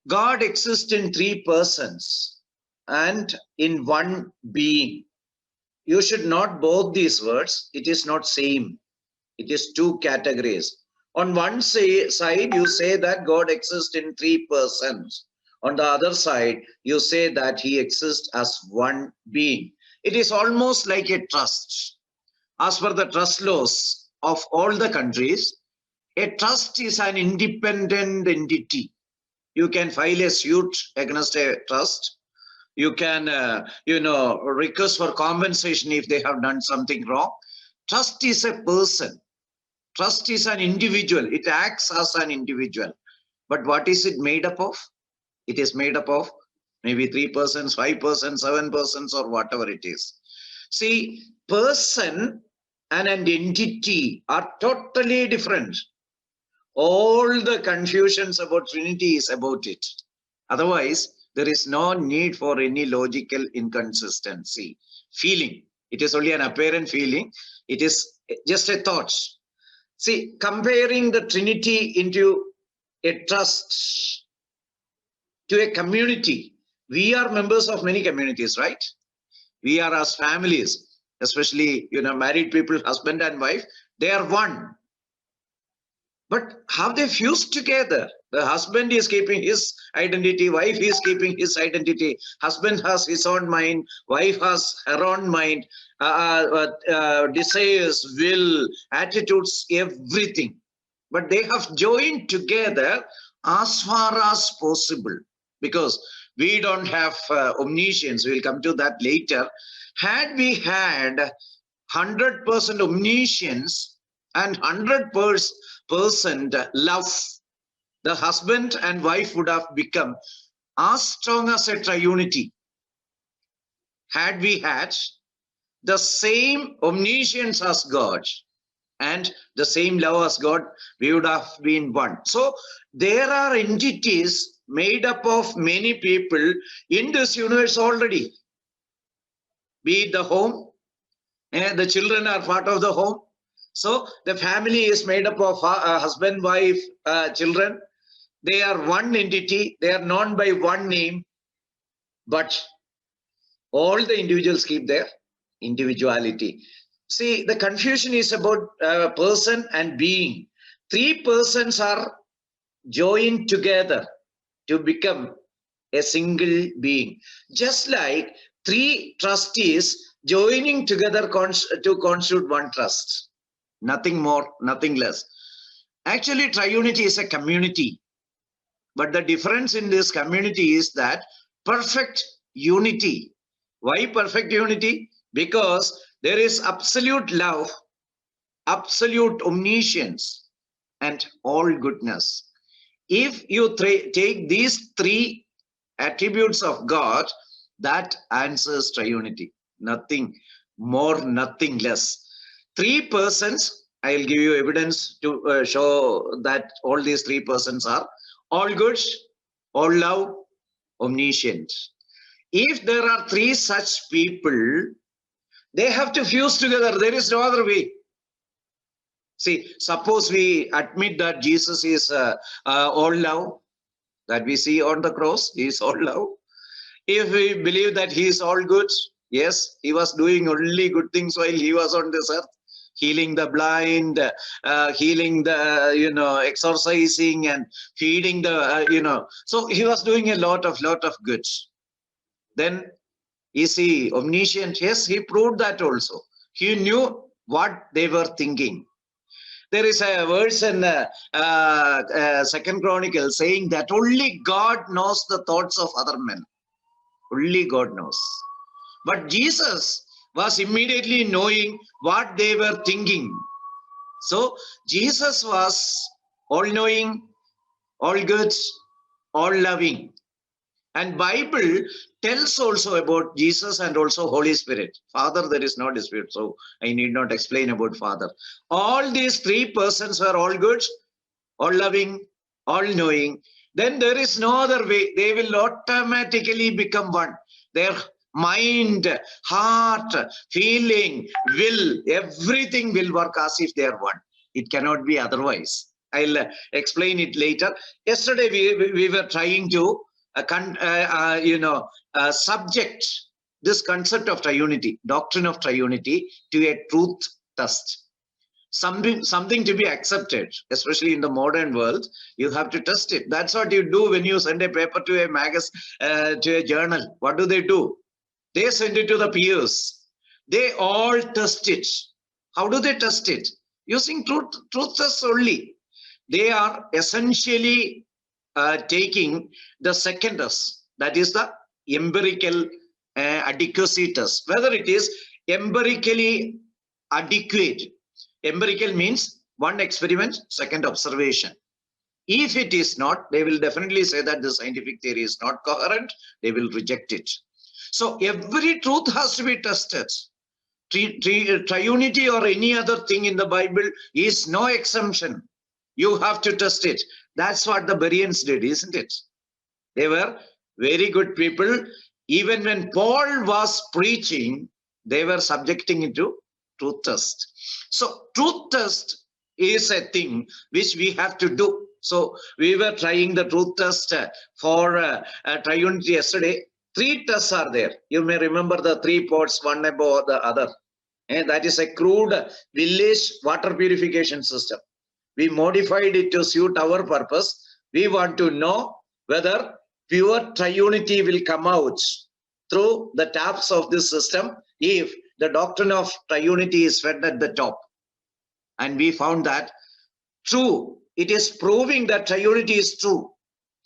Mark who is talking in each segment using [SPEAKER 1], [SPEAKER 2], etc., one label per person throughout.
[SPEAKER 1] God exists in three persons and in one being. You should not both these words. It is not same. It is two categories. On one side, you say that God exists in three persons. On the other side, you say that he exists as one being. It is almost like a trust. As per the trust laws of all the countries, a trust is an independent entity. You can file a suit against a trust. You can, request for compensation if they have done something wrong. Trust is a person. Trust is an individual. It acts as an individual. But what is it made up of? It is made up of maybe 3%, 5%, 7%, or whatever it is. See, person and an entity are totally different. All the confusions about Trinity is about it. Otherwise, there is no need for any logical inconsistency. Feeling. It is only an apparent feeling. It is just a thought. See, comparing the Trinity into a trust to a community. We are members of many communities, right? We are as families, especially, married people, husband and wife, they are one. But how they fused together? The husband is keeping his identity, wife is keeping his identity. Husband has his own mind, wife has her own mind, desires, will, attitudes, everything. But they have joined together as far as possible, because we don't have omniscience. We'll come to that later. Had we had 100% omniscience and 100% love, the husband and wife would have become as strong as a triunity. Had we had the same omniscience as God and the same love as God, we would have been one. So there are entities made up of many people in this universe already. Be it the home, the children are part of the home. So the family is made up of husband, wife, children. They are one entity. They are known by one name. But all the individuals keep their individuality. See, the confusion is about person and being. Three persons are joined together to become a single being. Just like three trustees joining together to constitute one trust. Nothing more, nothing less. Actually, triunity is a community. But the difference in this community is that perfect unity. Why perfect unity? Because there is absolute love, absolute omniscience, and all goodness. If you take these three attributes of God, that answers triunity. Nothing more, nothing less. Three persons, I'll give you evidence to show that all these three persons are all good, all love, omniscient. If there are three such people, they have to fuse together. There is no other way. See, suppose we admit that Jesus is all love, that we see on the cross, he is all love. If we believe that he is all good, yes, he was doing only good things while he was on this earth, healing the blind, healing the, exorcising and feeding the, so he was doing a lot of good. Then is he omniscient? Yes, he proved that also. He knew what they were thinking. There is a verse in Second Chronicle saying that only God knows the thoughts of other men. Only God knows. But Jesus was immediately knowing what they were thinking. So Jesus was all-knowing, all-good, all-loving. And Bible tells also about Jesus and also Holy Spirit. Father, there is no dispute, so I need not explain about Father. All these three persons were all good, all loving, all knowing. Then there is no other way. They will automatically become one. Their mind, heart, feeling, will, everything will work as if they are one. It cannot be otherwise. I'll explain it later. Yesterday we were trying to subject this concept of triunity, doctrine of triunity, to a truth test. Something to be accepted, especially in the modern world. You have to test it. That's what you do when you send a paper to a magazine, to a journal. What do? They send it to the peers. They all test it. How do they test it? Using truth tests only. They are essentially taking the second test, that is the empirical adequacy test, whether it is empirically adequate. Empirical means one experiment, second observation. If it is not, they will definitely say that the scientific theory is not coherent. They will reject it. So every truth has to be tested. Triunity or any other thing in the Bible is no exemption. You have to test it. That's what the Bereans did, isn't it? They were very good people. Even when Paul was preaching, they were subjecting it to truth test. So truth test is a thing which we have to do. So we were trying the truth test for triunity yesterday. 3 tests are there. You may remember the 3 pots, one above the other. And that is a crude village water purification system. We modified it to suit our purpose. We want to know whether pure triunity will come out through the taps of this system if the doctrine of triunity is fed at the top. And we found that true. It is proving that triunity is true.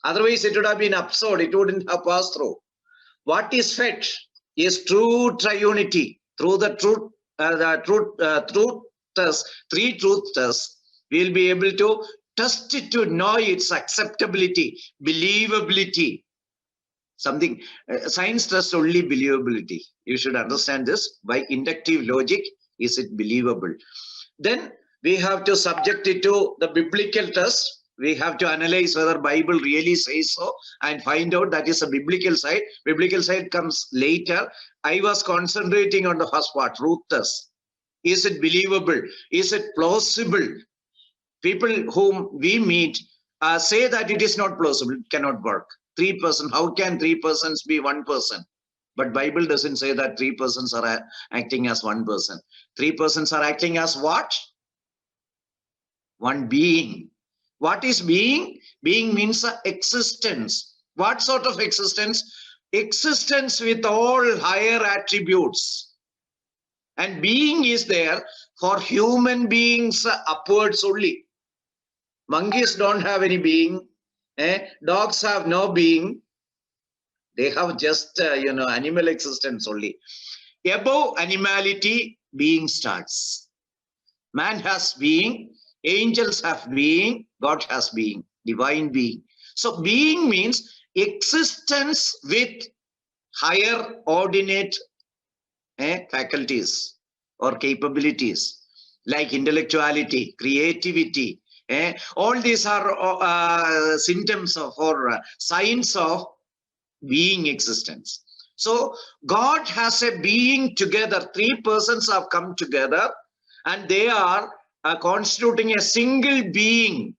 [SPEAKER 1] Otherwise, it would have been absurd. It wouldn't have passed through. What is fed is true triunity through the truth test, 3 truth tests. We'll be able to test it to know its acceptability, believability. Something science tests only believability. You should understand this. By inductive logic, is it believable? Then we have to subject it to the biblical test. We have to analyze whether Bible really says so and find out that is a biblical side. Biblical side comes later. I was concentrating on the first part, truth test. Is it believable? Is it plausible? People whom we meet say that it is not plausible, it cannot work. 3 persons, how can 3 persons be 1 person? But Bible doesn't say that 3 persons are acting as 1 person. 3 persons are acting as what? One being. What is being? Being means existence. What sort of existence? Existence with all higher attributes. And being is there for human beings upwards only. Monkeys don't have any being. Dogs have no being. They have just, animal existence only. Above animality, being starts. Man has being. Angels have being. God has being. Divine being. So being means existence with higher ordinate faculties or capabilities like intellectuality, creativity. All these are symptoms of or signs of being existence. So God has a being together. 3 persons have come together and they are constituting a single being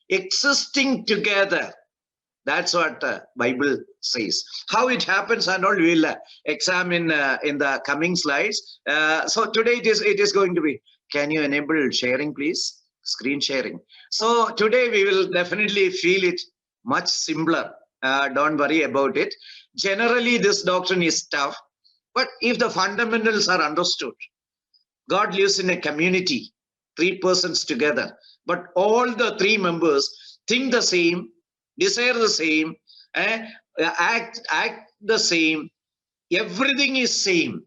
[SPEAKER 1] existing together. That's what the Bible says. How it happens and all we'll examine in the coming slides. So today it is going to be, can you enable sharing please? Screen sharing. So today we will definitely feel it much simpler. Don't worry about it. Generally this doctrine is tough, but if the fundamentals are understood, God lives in a community, 3 persons together, but all the 3 members think the same, desire the same, act the same, everything is same,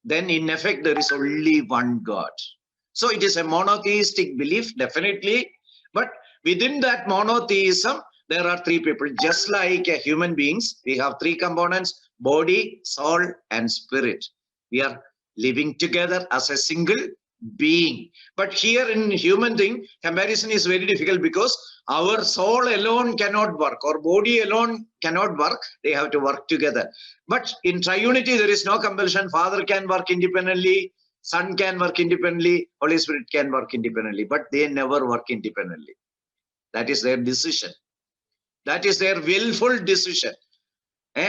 [SPEAKER 1] then in effect there is only one God. So it is a monotheistic belief, definitely, but within that monotheism there are 3 people. Just like human beings, we have 3 components: body, soul and spirit. We are living together as a single being. But here in human thing, comparison is very difficult because our soul alone cannot work, or body alone cannot work. They have to work together. But in triunity there is no compulsion. Father can work independently, Son can work independently, Holy Spirit can work independently, but they never work independently. That is their decision. That is their willful decision.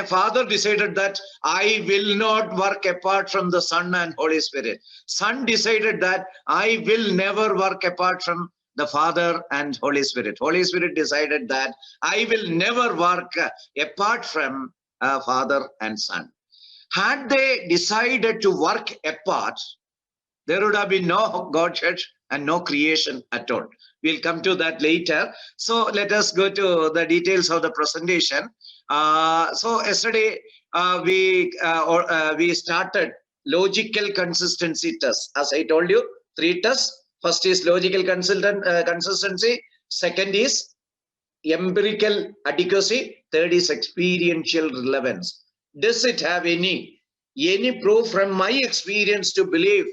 [SPEAKER 1] Father decided that I will not work apart from the Son and Holy Spirit. Son decided that I will never work apart from the Father and Holy Spirit. Holy Spirit decided that I will never work apart from Father and Son. Had they decided to work apart, there would have been no Godhead and no creation at all. We'll come to that later. So let us go to the details of the presentation. So yesterday we started logical consistency test. As I told you, 3 tests. First is logical consistency. Second is empirical adequacy. Third is experiential relevance. Does it have any proof from my experience to believe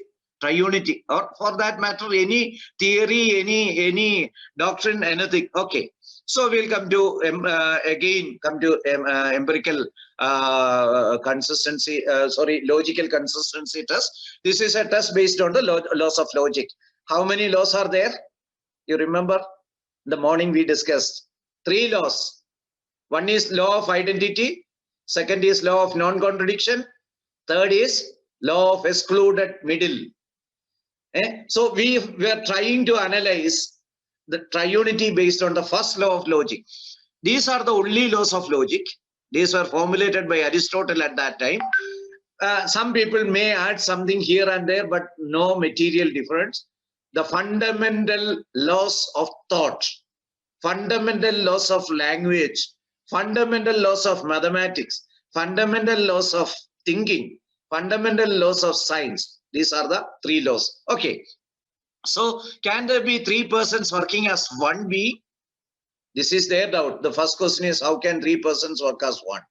[SPEAKER 1] triunity, or for that matter any theory, any doctrine, anything? Okay, so we'll come to empirical consistency, logical consistency test. This is a test based on the laws of logic. How many laws are there? You remember in the morning we discussed 3 laws. One is law of identity, second is law of non-contradiction, third is law of excluded middle. So we were trying to analyze the triunity based on the first law of logic. These are the only laws of logic. These were formulated by Aristotle at that time. Some people may add something here and there, but no material difference. The fundamental laws of thought, fundamental laws of language, fundamental laws of mathematics, fundamental laws of thinking, fundamental laws of science. These are the 3 laws. Okay. So can there be 3 persons working as one being? This is their doubt. The first question is, how can 3 persons work as one?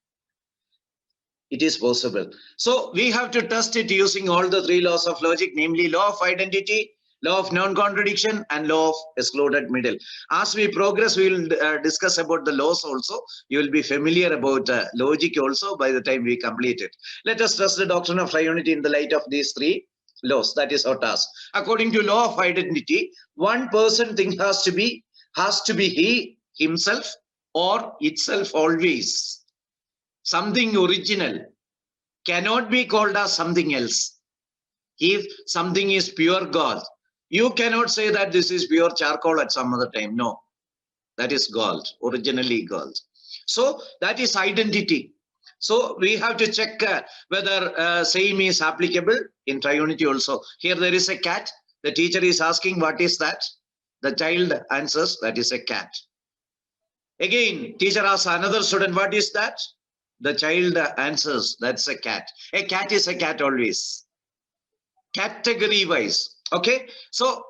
[SPEAKER 1] It is possible. So we have to test it using all the 3 laws of logic, namely law of identity, law of non-contradiction, and law of excluded middle. As we progress, we will discuss about the laws also. You will be familiar about logic also by the time we complete it. Let us test the doctrine of triunity in the light of these 3 laws. That is our task. According to law of identity, one person thing has to be he, himself, or itself always. Something original cannot be called as something else. If something is pure gold, you cannot say that this is pure charcoal at some other time. No, that is gold, originally gold. So that is identity. So we have to check whether same is applicable in triunity also. Here there is a cat. The teacher is asking, what is that? The child answers, that is a cat. Again, teacher asks another student, what is that? The child answers, that's a cat. A cat is a cat always. Category wise. Okay. So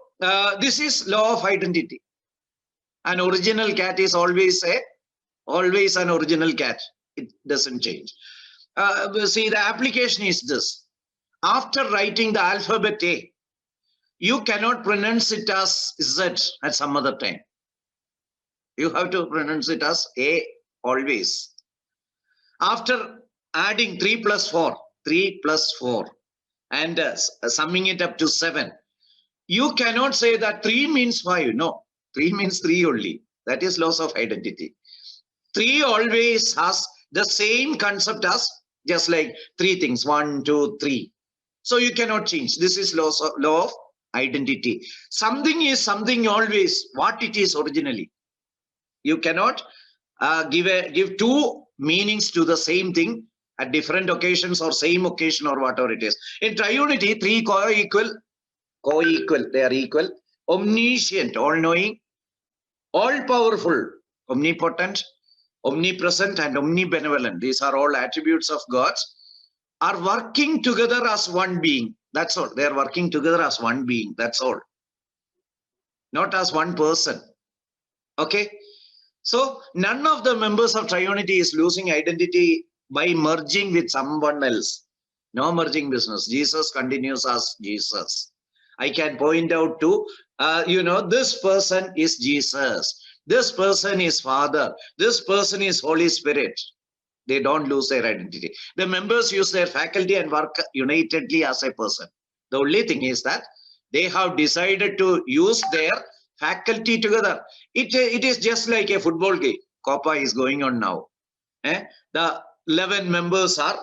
[SPEAKER 1] this is law of identity. An original cat is always an original cat. It doesn't change. See, the application is this. After writing the alphabet A, you cannot pronounce it as Z at some other time. You have to pronounce it as A always. After adding 3 plus 4, and summing it up to 7, you cannot say that 3 means 5. No, 3 means 3 only. That is laws of identity. 3 always has the same concept as just like 3 things, 1, 2, 3. So you cannot change. This is law of identity. Something is something always what it is originally. You cannot give 2 meanings to the same thing at different occasions or same occasion or whatever it is. In triunity, 3 co-equal, they are equal. Omniscient, all-knowing, all-powerful, omnipotent, omnipresent, and omnibenevolent. These are all attributes of God, are working together as one being. That's all. They are working together as one being. That's all. Not as one person. Okay. So none of the members of triunity is losing identity by merging with someone else. No merging business. Jesus continues as Jesus. I can point out to, this person is Jesus. This person is Father. This person is Holy Spirit. They don't lose their identity. The members use their faculty and work unitedly as a person. The only thing is that they have decided to use their faculty together. It is just like a football game. Copa is going on now. The 11 members are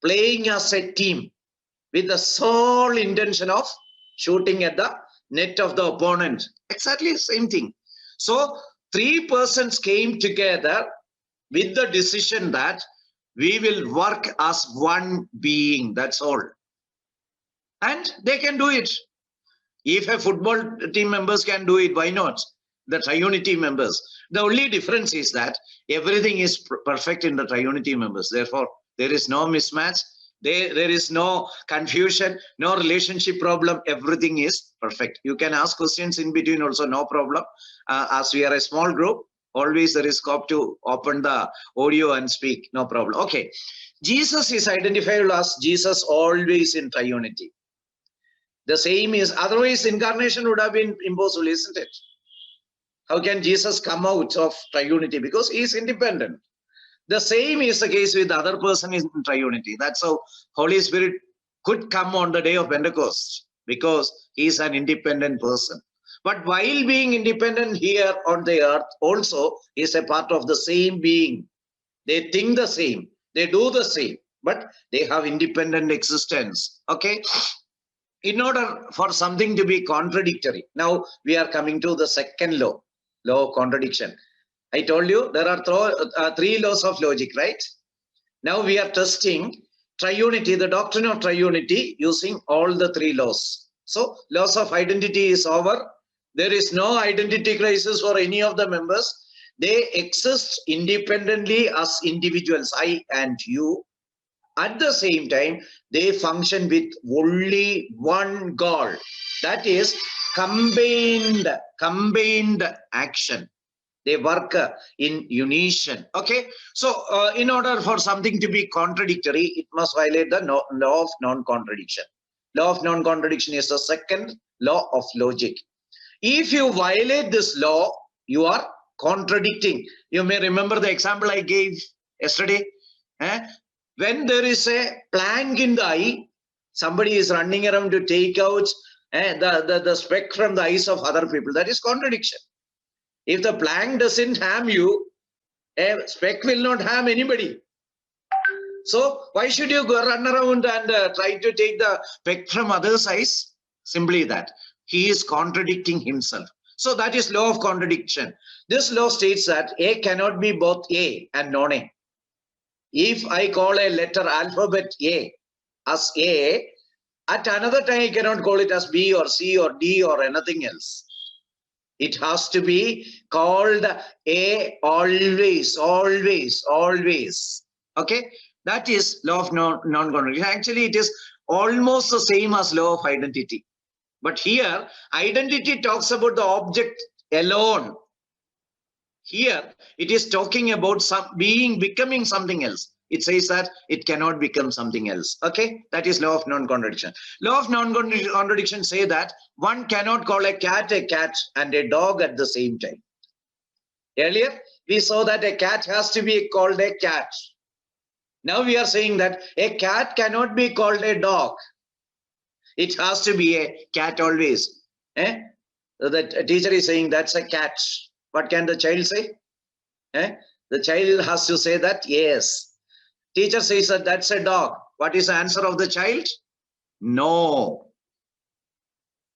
[SPEAKER 1] playing as a team with the sole intention of shooting at the net of the opponent. Exactly the same thing. So 3 persons came together with the decision that we will work as one being. That's all. And they can do it. If a football team members can do it, why not? The triunity members. The only difference is that everything is perfect in the triunity members. Therefore, there is no mismatch. There is no confusion, no relationship problem. Everything is perfect. You can ask questions in between also, no problem. As we are a small group, always there is scope to open the audio and speak, no problem. Okay. Jesus is identified as Jesus always in triunity. The same is, otherwise incarnation would have been impossible, isn't it? How can Jesus come out of triunity? Because he is independent. The same is the case with the other person in triunity. That's how Holy Spirit could come on the day of Pentecost, because he is an independent person. But while being independent here on the earth, also is a part of the same being. They think the same, they do the same, but they have independent existence. Okay. In order for something to be contradictory, now we are coming to the second law of contradiction. I told you there are 3 laws of logic, right? Now we are testing triunity, the doctrine of triunity, using all the 3 laws. So laws of identity is over. There is no identity crisis for any of the members. They exist independently as individuals, I and you. At the same time, they function with only one goal, that is combined action. They work in unison. Okay, so in order for something to be contradictory, it must violate the law of non-contradiction. Law of non-contradiction is the second law of logic. If you violate this law, you are contradicting. You may remember the example I gave yesterday. When there is a plank in the eye, somebody is running around to take out the speck from the eyes of other people. That is contradiction. If the plank doesn't harm you, a speck will not harm anybody. So why should you go run around and try to take the speck from others' eyes? Simply that. He is contradicting himself. So that is law of contradiction. This law states that A cannot be both A and non-A. If I call a letter alphabet A as A, at another time I cannot call it as B or C or D or anything else. It has to be called A always, always, always. Okay, that is law of non-contradiction. Actually, it is almost the same as law of identity. But here, identity talks about the object alone. Here, it is talking about becoming something else. It says that it cannot become something else. Okay, that is law of non-contradiction. Law of non-contradiction say that one cannot call a cat and a dog at the same time. Earlier, we saw that a cat has to be called a cat. Now we are saying that a cat cannot be called a dog. It has to be a cat always. The teacher is saying that's a cat. What can the child say? The child has to say that, yes. Teacher says that that's a dog. What is the answer of the child? No.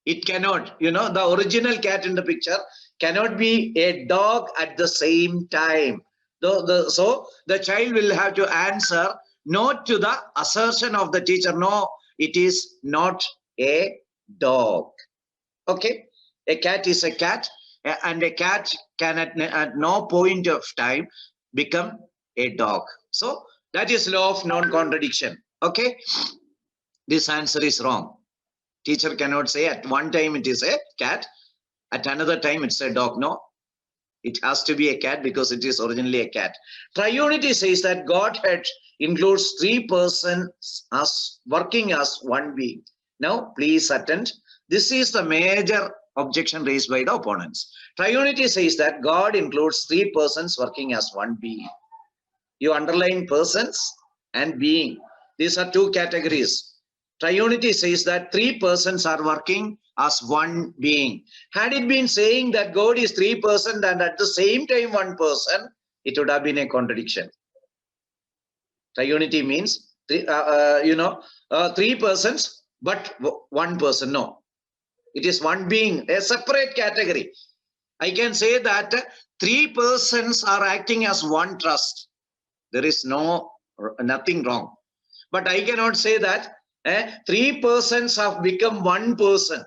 [SPEAKER 1] It cannot. You know, the original cat in the picture cannot be a dog at the same time. So the child will have to answer no to the assertion of the teacher. No, it is not a dog. Okay. A cat is a cat. And a cat can at no point of time become a dog. So that is law of non-contradiction. Okay. This answer is wrong. Teacher cannot say at one time it is a cat, at another time it's a dog. No. It has to be a cat because it is originally a cat. Triunity says that Godhead includes 3 persons as working as one being. Now, please attend. This is the major objection raised by the opponents. Triunity says that God includes 3 persons working as one being. You underline persons and being. These are 2 categories. Triunity says that 3 persons are working as one being. Had it been saying that God is 3% and at the same time one person, it would have been a contradiction. Triunity means, three persons, but one person. No, it is one being, a separate category. I can say that three persons are acting as one trust. There is nothing wrong. But I cannot say that three persons have become one person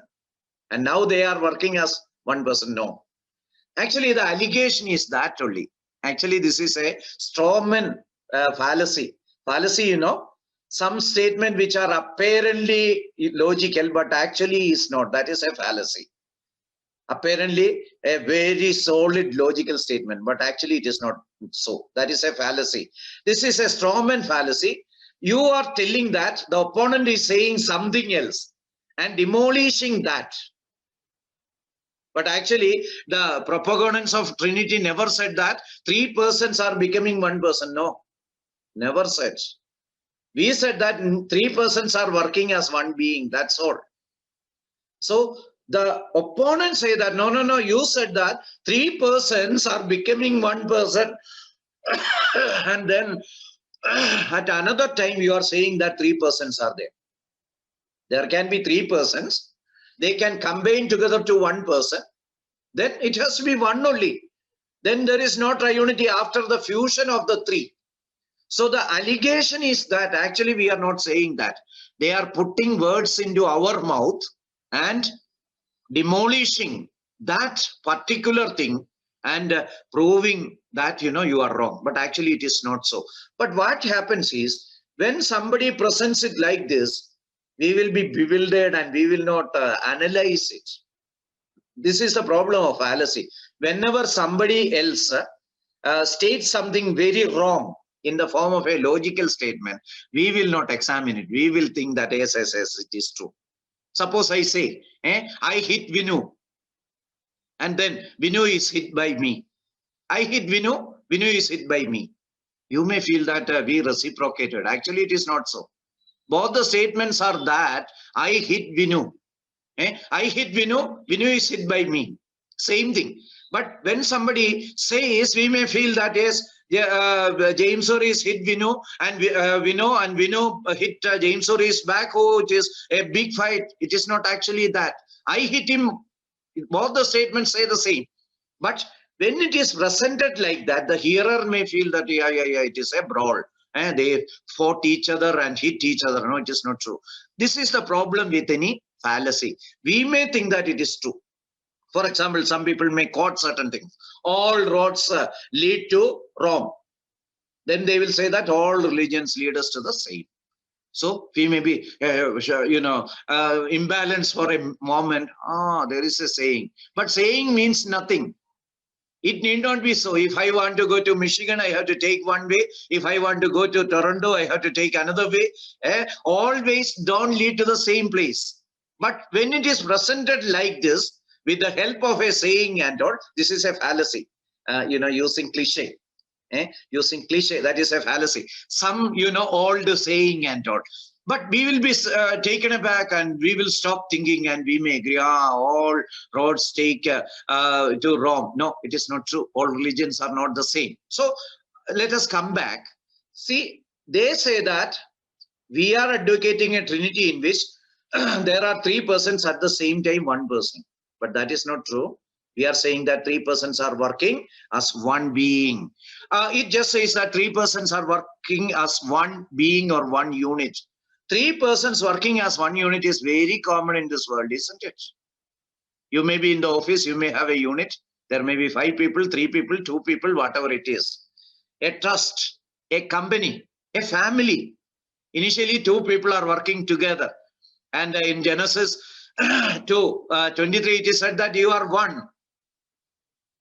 [SPEAKER 1] and now they are working as one person. No. Actually, the allegation is that only. Actually, this is a strawman fallacy. Fallacy, some statement which are apparently logical, but actually is not. That is a fallacy. Apparently, a very solid logical statement, but actually it is not so. That is a fallacy. This is a strawman fallacy. You are telling that the opponent is saying something else and demolishing that. But actually, the proponents of Trinity never said that three persons are becoming one person. No, never said. We said that three persons are working as one being. That's all. So the opponents say that, no, you said that three persons are becoming one person. And then at another time, you are saying that three persons are there. There can be three persons. They can combine together to one person. Then it has to be one only. Then there is no triunity after the fusion of the three. So the allegation is that actually we are not saying that. They are putting words into our mouth and demolishing that particular thing and proving that, you are wrong. But actually it is not so. But what happens is, when somebody presents it like this, we will be bewildered and we will not analyze it. This is the problem of fallacy. Whenever somebody else states something very wrong in the form of a logical statement, we will not examine it. We will think that yes, it is true. Suppose I say, I hit Vinu, and then Vinu is hit by me. I hit Vinu, Vinu is hit by me. You may feel that we reciprocated. Actually, it is not so. Both the statements are that I hit Vinu. I hit Vinu, Vinu is hit by me. Same thing. But when somebody says, we may feel that yes, James Soris hit Vinu and Vinu hit James Soris back. Oh, it is a big fight. It is not actually that. I hit him. Both the statements say the same. But when it is presented like that, the hearer may feel that yeah, it is a brawl. They fought each other and hit each other. No, it is not true. This is the problem with any fallacy. We may think that it is true. For example, some people may quote certain things. All roads lead to Rome. Then they will say that all religions lead us to the same. So we may be, imbalanced for a moment. There is a saying. But saying means nothing. It need not be so. If I want to go to Michigan, I have to take one way. If I want to go to Toronto, I have to take another way. Always don't lead to the same place. But when it is presented like this, with the help of a saying and all, this is a fallacy. Using cliche. Using cliche, that is a fallacy. Some, old saying and all. But we will be taken aback and we will stop thinking and we may agree, all roads take to Rome. No, it is not true. All religions are not the same. So let us come back. See, they say that we are advocating a trinity in which there are three persons at the same time, one person. But that is not true. We are saying that three persons are working as one being. It just says that three persons are working as one being or one unit. Three persons working as one unit is very common in this world, isn't it? You may be in the office, you may have a unit. There may be 5 people, 3 people, 2 people, whatever it is. A trust, a company, a family. Initially, 2 people are working together. And in Genesis 2:23, it is said that you are one.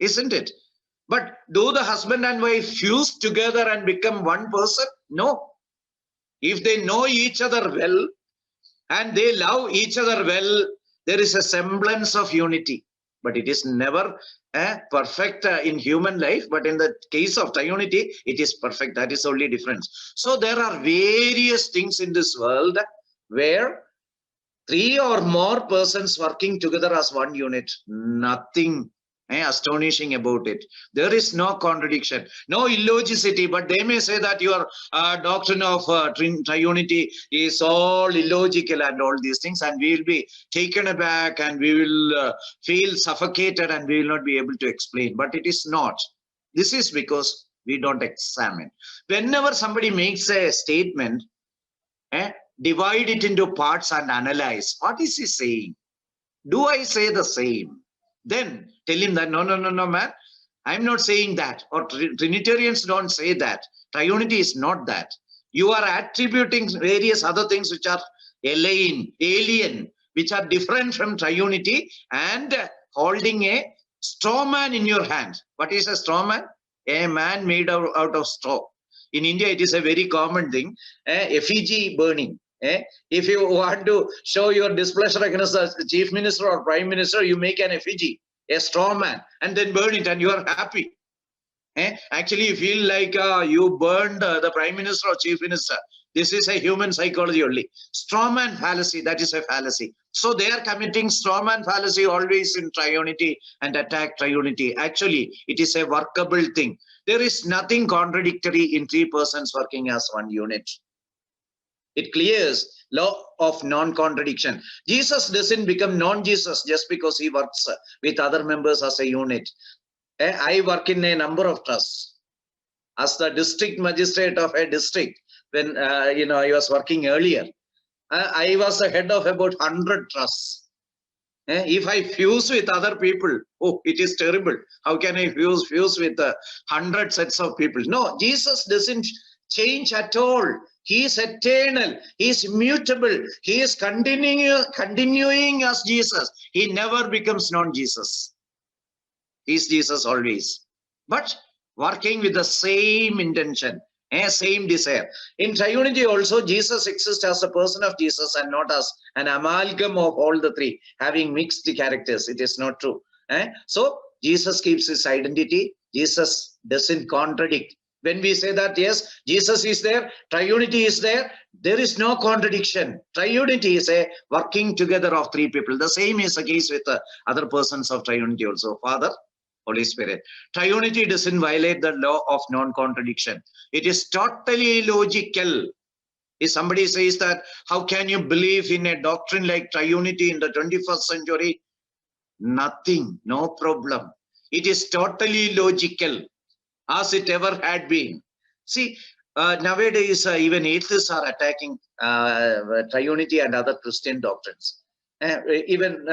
[SPEAKER 1] Isn't it? But do the husband and wife fuse together and become one person? No. If they know each other well and they love each other well, there is a semblance of unity. But it is never perfect in human life. But in the case of triunity, it is perfect. That is only difference. So there are various things in this world where Three or more persons working together as one unit. Nothing astonishing about it. There is no contradiction, no illogicity, but they may say that your doctrine of triunity is all illogical and all these things, and we will be taken aback and we will feel suffocated and we will not be able to explain. But it is not. This is because we don't examine. Whenever somebody makes a statement, divide it into parts and analyze. What is he saying? Do I say the same? Then tell him that, no, man, I'm not saying that. Or Trinitarians don't say that. Triunity is not that. You are attributing various other things which are alien, which are different from triunity, and holding a straw man in your hand. What is a straw man? A man made out of straw. In India, it is a very common thing, effigy burning. If you want to show your displeasure against the chief minister or prime minister, you make an effigy, a straw man, and then burn it, and you are happy. Actually, you feel like you burned the prime minister or chief minister. This is a human psychology only. Straw man fallacy, that is a fallacy. So they are committing straw man fallacy always in triunity and attack triunity. Actually, it is a workable thing. There is nothing contradictory in three persons working as one unit. It clears law of non-contradiction. Jesus doesn't become non-Jesus just because he works with other members as a unit. I work in a number of trusts. As the district magistrate of a district, when I was working earlier, I was the head of about 100 trusts. If I fuse with other people, oh, it is terrible. How can I fuse with 100 sets of people? No, Jesus doesn't change at all. He is eternal. He is immutable. He is continuing as Jesus. He never becomes non-Jesus. He is Jesus always. But working with the same intention, same desire. In triunity also, Jesus exists as a person of Jesus and not as an amalgam of all the three, having mixed characters. It is not true. So Jesus keeps his identity. Jesus doesn't contradict. When we say that, yes, Jesus is there, triunity is there, there is no contradiction. Triunity is a working together of three people. The same is the case with the other persons of triunity also. Father, Holy Spirit. Triunity doesn't violate the law of non-contradiction. It is totally logical. If somebody says that, how can you believe in a doctrine like triunity in the 21st century? Nothing, no problem. It is totally logical, as it ever had been. See, nowadays, even atheists are attacking triunity and other Christian doctrines. Even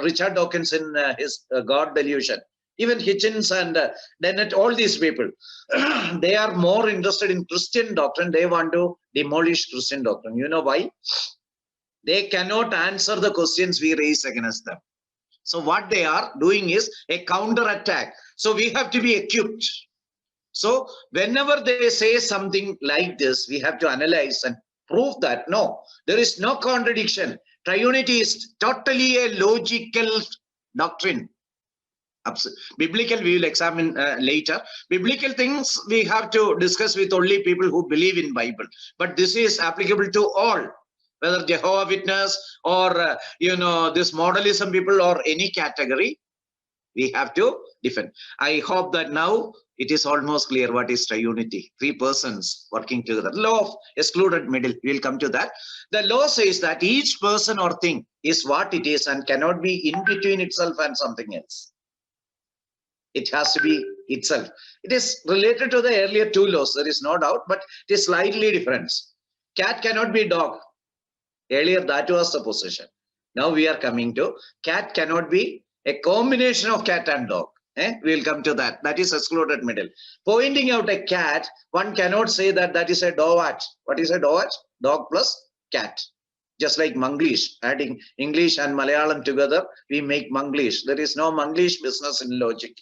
[SPEAKER 1] Richard Dawkins in his God Delusion, even Hitchens and Dennett, all these people, they are more interested in Christian doctrine. They want to demolish Christian doctrine. You know why? They cannot answer the questions we raise against them. So what they are doing is a counter attack. So we have to be equipped. So whenever they say something like this, we have to analyze and prove that no, there is no contradiction. Triunity is totally a logical doctrine. Biblical, we will examine later. Biblical things we have to discuss with only people who believe in Bible. But this is applicable to all, whether Jehovah Witness or this modalism people or any category. We have to defend. I hope that now it is almost clear what is triunity. Three persons working together. Law of excluded middle. We'll come to that. The law says that each person or thing is what it is and cannot be in between itself and something else. It has to be itself. It is related to the earlier two laws, there is no doubt, but it is slightly different. Cat cannot be dog. Earlier that was the position. Now we are coming to cat cannot be a combination of cat and dog. We'll come to that. That is excluded middle. Pointing out a cat, one cannot say that that is a dowat. What is a dowat? Dog plus cat. Just like Manglish, adding English and Malayalam together, we make Manglish. There is no Manglish business in logic.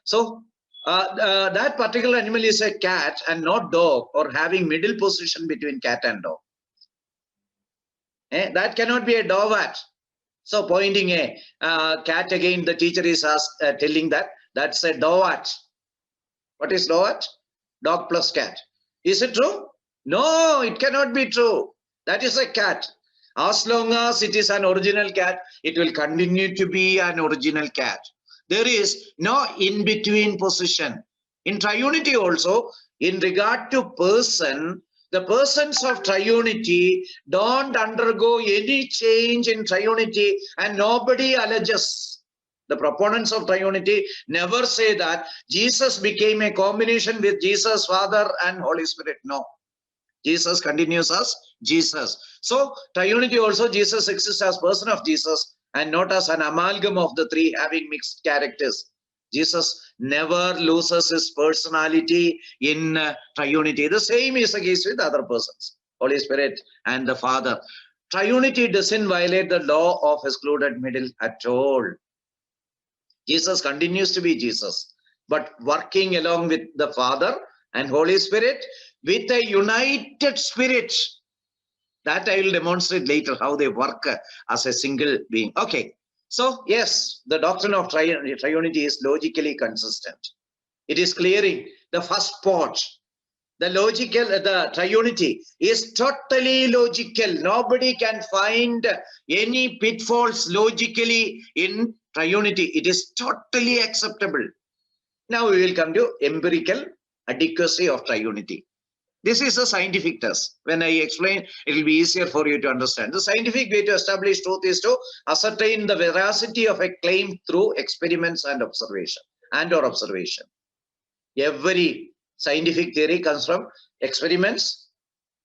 [SPEAKER 1] So that particular animal is a cat and not dog, or having middle position between cat and dog. That cannot be a dowat. So pointing a cat again, the teacher is telling that that's a dowat. What is dowat? Dog plus cat. Is it true? No, it cannot be true. That is a cat. As long as it is an original cat, it will continue to be an original cat. There is no in-between position. In triunity also, in regard to person, the persons of triunity don't undergo any change in triunity, and nobody alleges. The proponents of triunity never say that Jesus became a combination with Jesus, Father and Holy Spirit. No. Jesus continues as Jesus. So triunity also, Jesus exists as person of Jesus and not as an amalgam of the three having mixed characters. Jesus never loses his personality in triunity. The same is the case with other persons, Holy Spirit and the Father. Triunity doesn't violate the law of excluded middle at all. Jesus continues to be Jesus, but working along with the Father and Holy Spirit with a united spirit. That I will demonstrate later, how they work as a single being. Okay, so yes, the doctrine of triunity is logically consistent. It is clearing the first part. The triunity is totally logical. Nobody can find any pitfalls logically in triunity. It is totally acceptable. Now we will come to empirical adequacy of triunity. This is a scientific test. When I explain, it will be easier for you to understand. The scientific way to establish truth is to ascertain the veracity of a claim through experiments and observation, or observation. Every scientific theory comes from experiments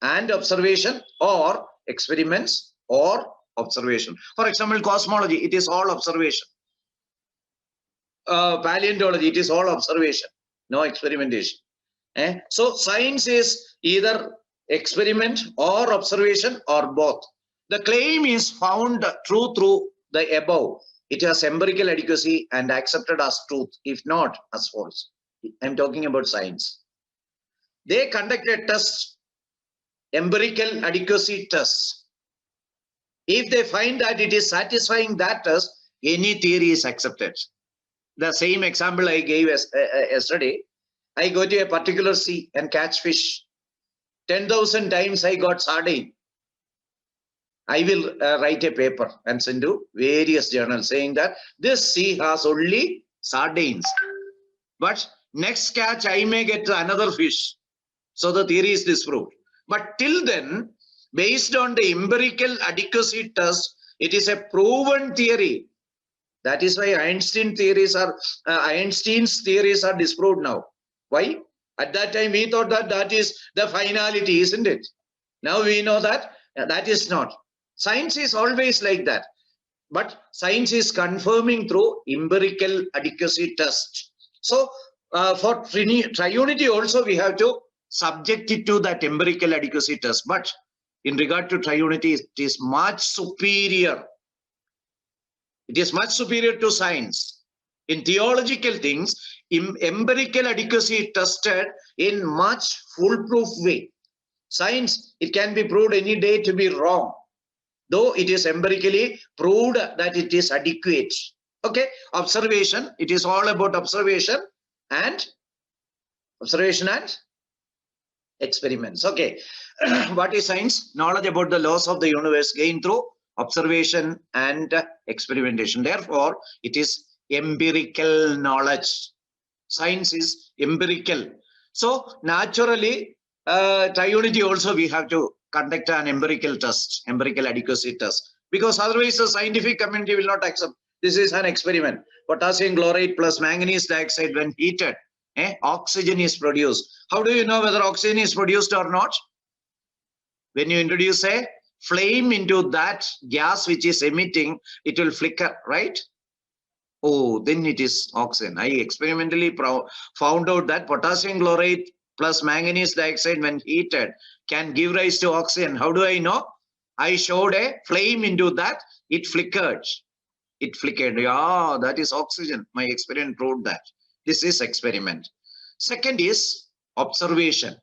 [SPEAKER 1] and observation, or experiments or observation. For example, cosmology, it is all observation. Paleontology, it is all observation, no experimentation. So science is either experiment or observation or both. The claim is found true through the above. It has empirical adequacy and accepted as truth, if not as false. I'm talking about science. They conduct a test, empirical adequacy test. If they find that it is satisfying that test, any theory is accepted. The same example I gave yesterday. I go to a particular sea and catch fish. 10,000 times I got sardine. I will write a paper and send to various journals saying that this sea has only sardines. But next catch I may get another fish. So the theory is disproved. But till then, based on the empirical adequacy test, it is a proven theory. That is why Einstein's theories are disproved now. Why? At that time we thought that that is the finality, isn't it? Now we know that that is not. Science is always like that. But science is confirming through empirical adequacy test. So for triunity also we have to subject it to that empirical adequacy test. But in regard to triunity, it is much superior. It is much superior to science. In theological things, empirical adequacy tested in much foolproof way. Science, it can be proved any day to be wrong, though it is empirically proved that it is adequate. Okay, observation, it is all about observation and experiments. Okay, what is science? Knowledge about the laws of the universe gained through observation and experimentation. Therefore, it is empirical knowledge. Science is empirical. So naturally, triunity also we have to conduct an empirical test, empirical adequacy test, because otherwise the scientific community will not accept. This is an experiment. Potassium chloride plus manganese dioxide, when heated, oxygen is produced. How do you know whether oxygen is produced or not? When you introduce a flame into that gas which is emitting, it will flicker, right? Oh, then it is oxygen. I experimentally found out that potassium chloride plus manganese dioxide when heated can give rise to oxygen. How do I know? I showed a flame into that, it flickered. It flickered. Yeah, that is oxygen. My experiment proved that. This is experiment. Second is observation.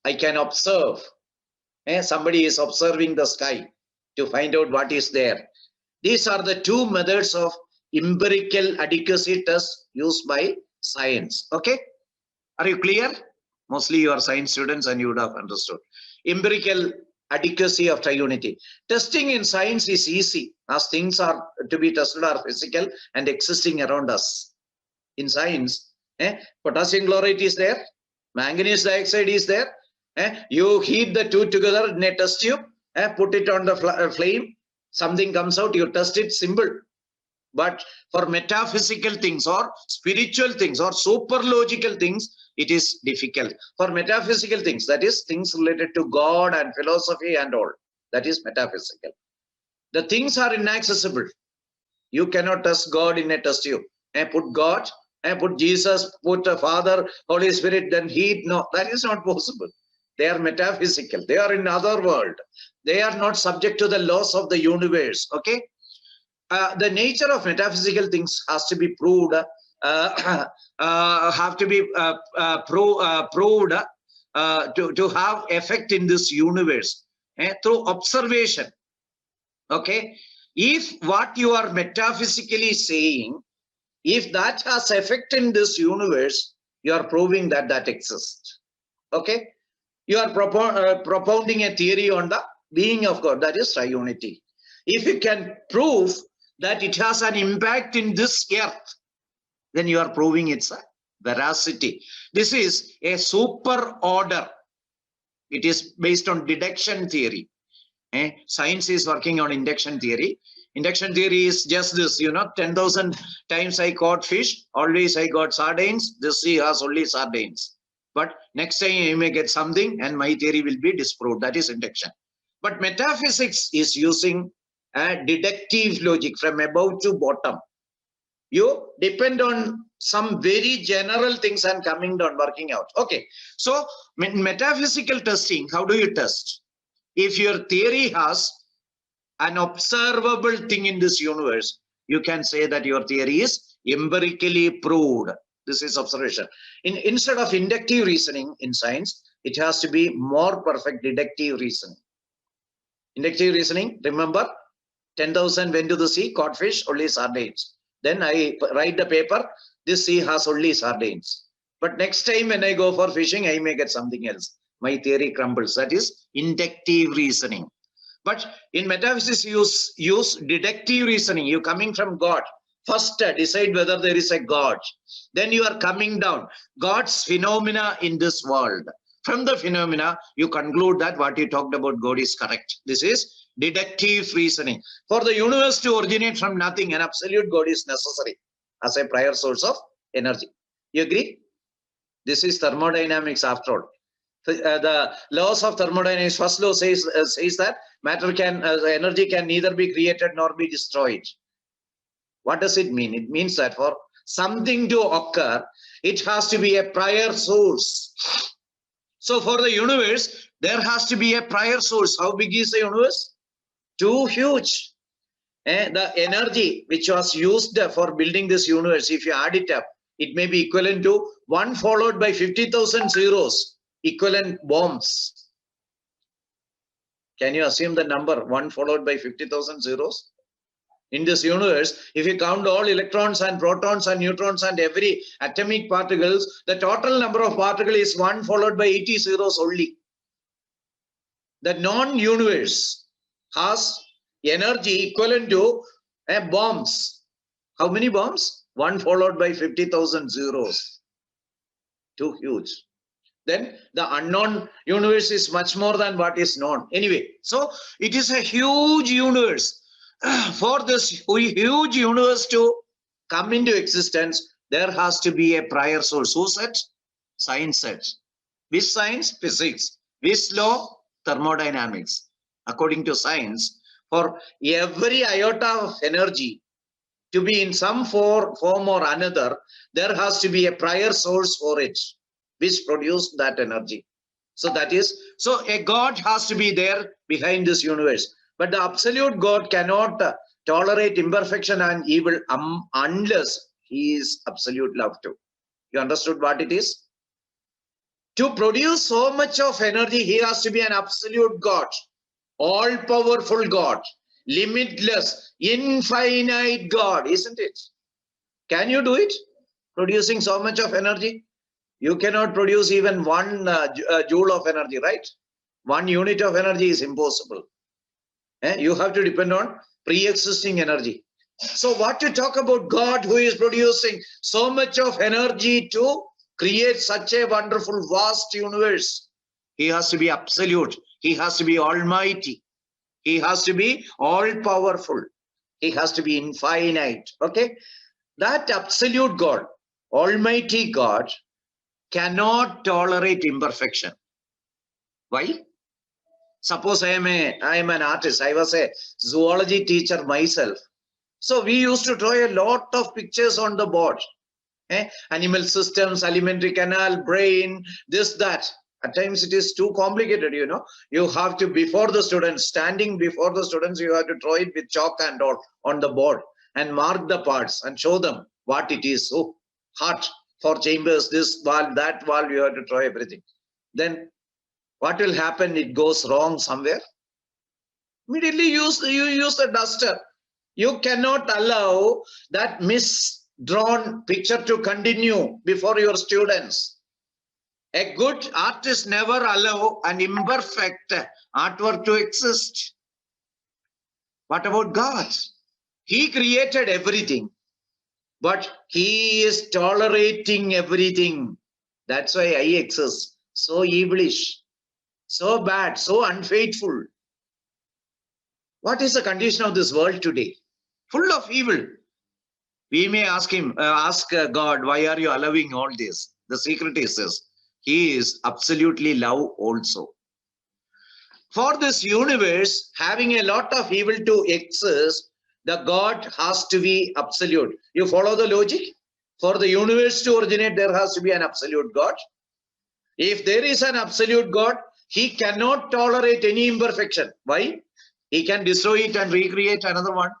[SPEAKER 1] I can observe. Somebody is observing the sky to find out what is there. These are the two methods of empirical adequacy test used by science. Okay, are you clear? Mostly you are science students and you would have understood. Empirical adequacy of triunity. Testing in science is easy as things are to be tested are physical and existing around us. In science, potassium chloride is there, manganese dioxide is there. You heat the two together in a test tube, put it on the flame, something comes out, you test it, simple. But for metaphysical things or spiritual things or superlogical things, it is difficult. For metaphysical things, that is things related to God and philosophy and all, that is metaphysical. The things are inaccessible. You cannot test God in a test tube. Put God, put Jesus, put a Father, Holy Spirit, then heat. No, that is not possible. They are metaphysical. They are in other world. They are not subject to the laws of the universe. Okay. The nature of metaphysical things has to be proved. Have to be proved to have effect in this universe through observation. Okay. If what you are metaphysically saying, if that has effect in this universe, you are proving that that exists. Okay. You are propounding a theory on the being of God, that is triunity. If you can prove that it has an impact in this earth, then you are proving its veracity. This is a super order. It is based on deduction theory. Science is working on induction theory. Induction theory is just this, 10,000 times I caught fish, always I got sardines. This sea has only sardines. But next time you may get something and my theory will be disproved. That is induction. But metaphysics is using a deductive logic from above to bottom. You depend on some very general things and coming down, working out. Okay. So metaphysical testing, how do you test? If your theory has an observable thing in this universe, you can say that your theory is empirically proved. This is observation. Instead of inductive reasoning in science, it has to be more perfect deductive reasoning. Inductive reasoning, remember, 10,000 went to the sea, caught fish, only sardines. Then I write the paper, this sea has only sardines. But next time when I go for fishing, I may get something else. My theory crumbles. That is inductive reasoning. But in metaphysics, use deductive reasoning. You coming from God. First, decide whether there is a God. Then you are coming down. God's phenomena in this world. From the phenomena, you conclude that what you talked about God is correct. This is deductive reasoning. For the universe to originate from nothing, an absolute God is necessary as a prior source of energy. You agree? This is thermodynamics after all. The laws of thermodynamics, first law says that matter energy can neither be created nor be destroyed. What does it mean? It means that for something to occur, it has to be a prior source. So for the universe, there has to be a prior source. How big is the universe? Too huge. The energy which was used for building this universe, if you add it up, it may be equivalent to 1 followed by 50,000 zeros, equivalent bombs. Can you assume the number 1 followed by 50,000 zeros? In this universe, if you count all electrons and protons and neutrons and every atomic particles, the total number of particles is 1 followed by 80 zeros only. The non-universe has energy equivalent to bombs. How many bombs? 1 followed by 50,000 zeros. Too huge. Then the unknown universe is much more than what is known. Anyway, so it is a huge universe. For this huge universe to come into existence, there has to be a prior source. Who said? Science said. Which science? Physics. Which law? Thermodynamics. According to science, for every iota of energy to be in some form or another, there has to be a prior source for it, which produced that energy. So that is, so a God has to be there behind this universe. But the absolute God cannot tolerate imperfection and evil unless he is absolute love too. You understood what it is? To produce so much of energy, he has to be an absolute God, all-powerful God, limitless, infinite God, isn't it? Can you do it? Producing so much of energy? You cannot produce even 1 joule of energy, right? 1 unit of energy is impossible. You have to depend on pre-existing energy. So what to talk about God who is producing so much of energy to create such a wonderful, vast universe? He has to be absolute. He has to be almighty. He has to be all-powerful. He has to be infinite. Okay? That absolute God, almighty God, cannot tolerate imperfection. Why? Suppose I am an artist. I was a zoology teacher myself. So we used to draw a lot of pictures on the board. Animal systems, alimentary canal, brain, this, that. At times it is too complicated, you know. You have to, before the students, standing before the students, you have to draw it with chalk and all on the board and mark the parts and show them what it is. So heart, for chambers, this valve, that valve, you have to draw everything. Then what will happen? It goes wrong somewhere. Immediately you use a duster. You cannot allow that misdrawn picture to continue before your students. A good artist never allow an imperfect artwork to exist. What about God? He created everything, but he is tolerating everything. That's why I exist. So evilish, so bad, so unfaithful. What is the condition of this world today? Full of evil. We may ask him, God, why are you allowing all this? The secret is this: he is absolutely love also. For this universe having a lot of evil to exist, the God has to be absolute. You follow the logic? For the universe to originate, there has to be an absolute God. If there is an absolute God, he cannot tolerate any imperfection. Why? He can destroy it and recreate another one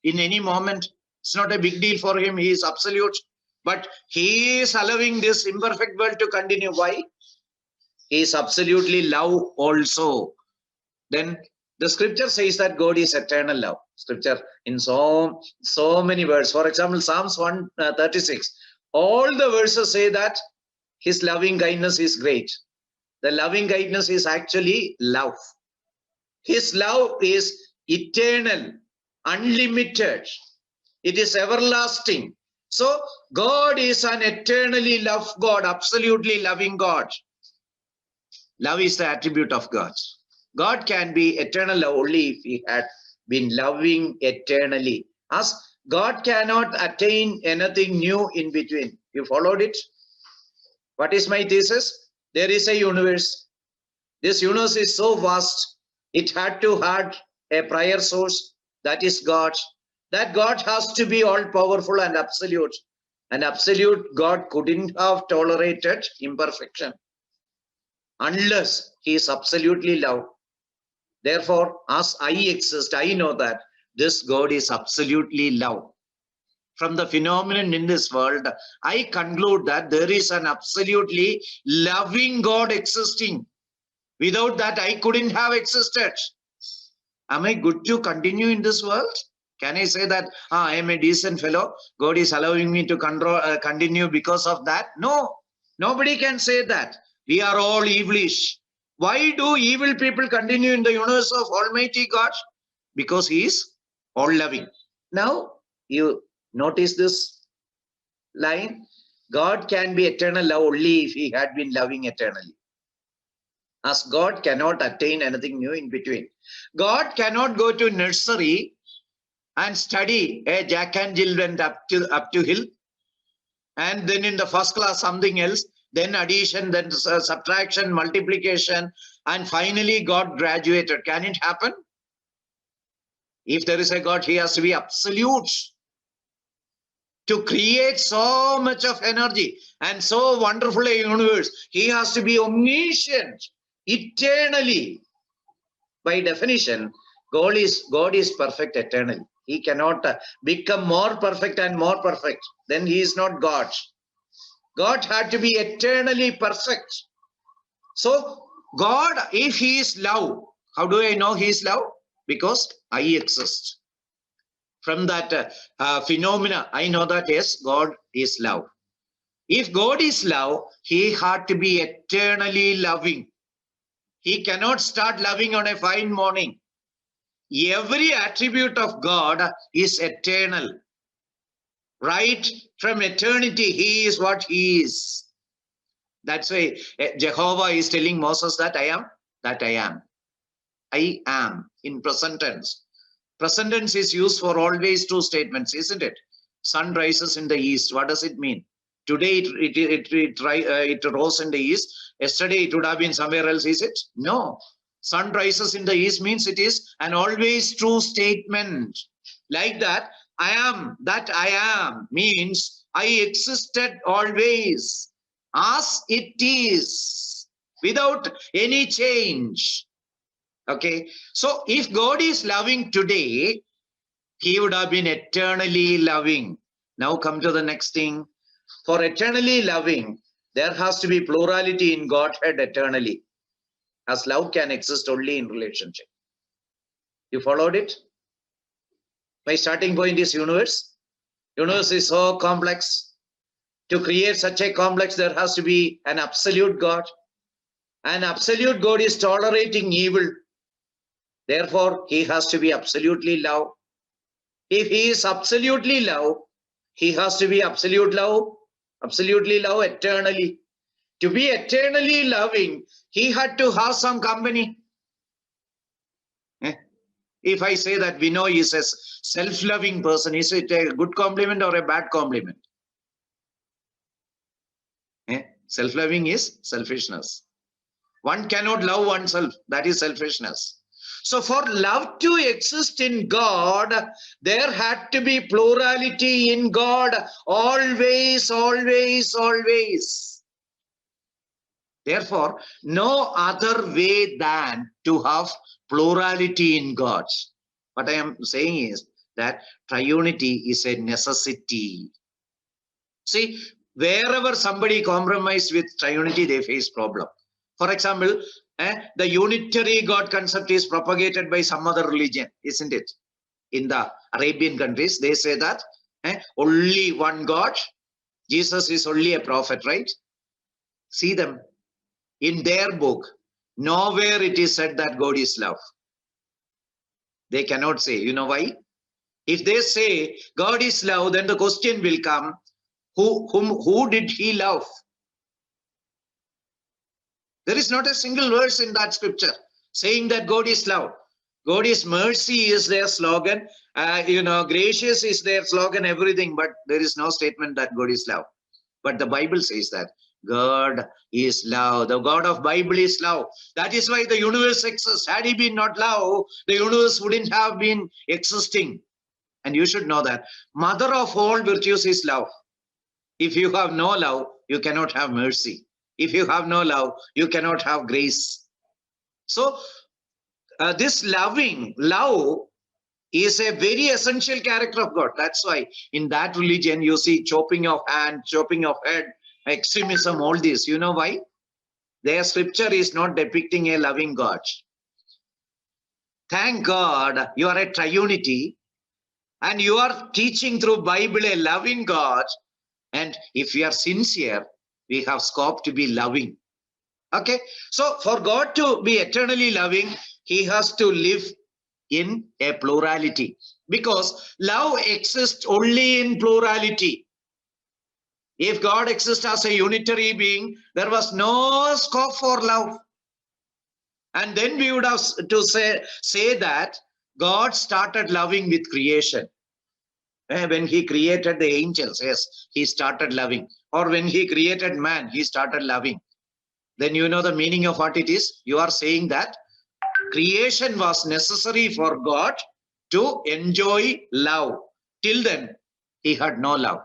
[SPEAKER 1] in any moment. It's not a big deal for him. He is absolute. But he is allowing this imperfect world to continue. Why? He is absolutely love also. Then the scripture says that God is eternal love. Scripture in so many words. For example, Psalms 136. All the verses say that his loving kindness is great. The loving kindness is actually love. His love is eternal, unlimited. It is everlasting. So God is an eternally loved God, absolutely loving God. Love is the attribute of God. God can be eternal love only if he had been loving eternally. As God cannot attain anything new in between. You followed it? What is my thesis? There is a universe. This universe is so vast. It had to have a prior source, that is God. That God has to be all powerful and absolute. An absolute God couldn't have tolerated imperfection unless he is absolutely love. Therefore, as I exist, I know that this God is absolutely love. From the phenomenon in this world, I conclude that there is an absolutely loving God existing. Without that, I couldn't have existed. Am I good to continue in this world? Can I say that I am a decent fellow? God is allowing me to continue because of that? No, nobody can say that. We are all evilish. Why do evil people continue in the universe of Almighty God? Because he is all loving. Now, you notice this line? God can be eternal love only if he had been loving eternally. As God cannot attain anything new in between. God cannot go to nursery and study a Jack and Jill went up to hill, and then in the first class something else, then addition, then subtraction, multiplication, and finally God graduated. Can it happen? If there is a God, he has to be absolute. To create so much of energy and so wonderful a universe, he has to be omniscient, eternally. By definition, God is perfect eternally. He cannot become more perfect and more perfect. Then he is not God. God had to be eternally perfect. So God, if he is love, how do I know he is love? Because I exist. From that phenomena, I know that yes, God is love. If God is love, he had to be eternally loving. He cannot start loving on a fine morning. Every attribute of God is eternal. Right from eternity, he is what he is. That's why Jehovah is telling Moses that I am, that I am. I am in present tense. Present tense is used for always true statements, isn't it? Sun rises in the east. What does it mean? Today it rose in the east. Yesterday it would have been somewhere else, is it? No. Sun rises in the east means it is an always true statement. Like that, I am, that I am means I existed always as it is without any change. Okay, so if God is loving today, he would have been eternally loving. Now come to the next thing. For eternally loving, there has to be plurality in Godhead eternally, as love can exist only in relationship. You followed it? My starting point is universe. Universe is so complex. To create such a complex, there has to be an absolute God. An absolute God is tolerating evil. Therefore, he has to be absolutely love. If he is absolutely love, he has to be absolutely love eternally. To be eternally loving, he had to have some company. If I say that Vinay is a self-loving person, is it a good compliment or a bad compliment? Self-loving is selfishness. One cannot love oneself. That is selfishness. So for love to exist in God, there had to be plurality in God. Always, always, always. Therefore, no other way than to have plurality in God. What I am saying is that triunity is a necessity. See, wherever somebody compromises with triunity, they face problem. For example, the unitary God concept is propagated by some other religion, isn't it? In the Arabian countries, they say that only one God, Jesus is only a prophet, right? See them. In their book, nowhere it is said that God is love. They cannot say. You know why? If they say God is love, then the question will come, who did he love? There is not a single verse in that scripture saying that God is love. God is mercy is their slogan. Gracious is their slogan, everything. But there is no statement that God is love. But the Bible says that God is love. The God of Bible is love. That is why the universe exists. Had he been not love, the universe wouldn't have been existing. And you should know that mother of all virtues is love. If you have no love, you cannot have mercy. If you have no love, you cannot have grace. So this love is a very essential character of God. That's why in that religion, you see chopping of hand, chopping of head, extremism, all this. You know why? Their scripture is not depicting a loving God. Thank God you are a triunity and you are teaching through Bible a loving God. And if we are sincere, we have scope to be loving. Okay, so for God to be eternally loving, he has to live in a plurality, because love exists only in plurality. If God exists as a unitary being, there was no scope for love. And then we would have to say that God started loving with creation. When he created the angels, yes, he started loving. Or when he created man, he started loving. Then you know the meaning of what it is. You are saying that creation was necessary for God to enjoy love. Till then, he had no love.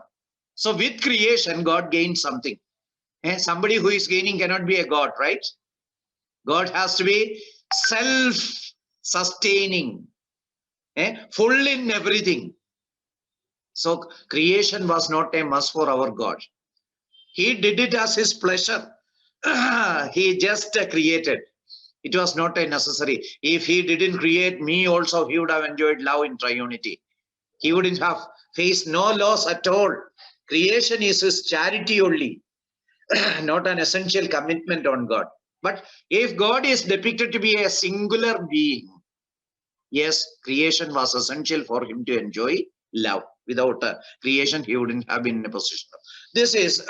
[SPEAKER 1] So with creation, God gained something. Somebody who is gaining cannot be a God, right? God has to be self-sustaining, full in everything. So creation was not a must for our God. He did it as his pleasure. He just created. It was not a necessary. If he didn't create me also, he would have enjoyed love in triunity. He wouldn't have faced no loss at all. Creation is his charity only, not an essential commitment on God. But if God is depicted to be a singular being, yes, creation was essential for him to enjoy love. Without creation, he wouldn't have been in a position. This is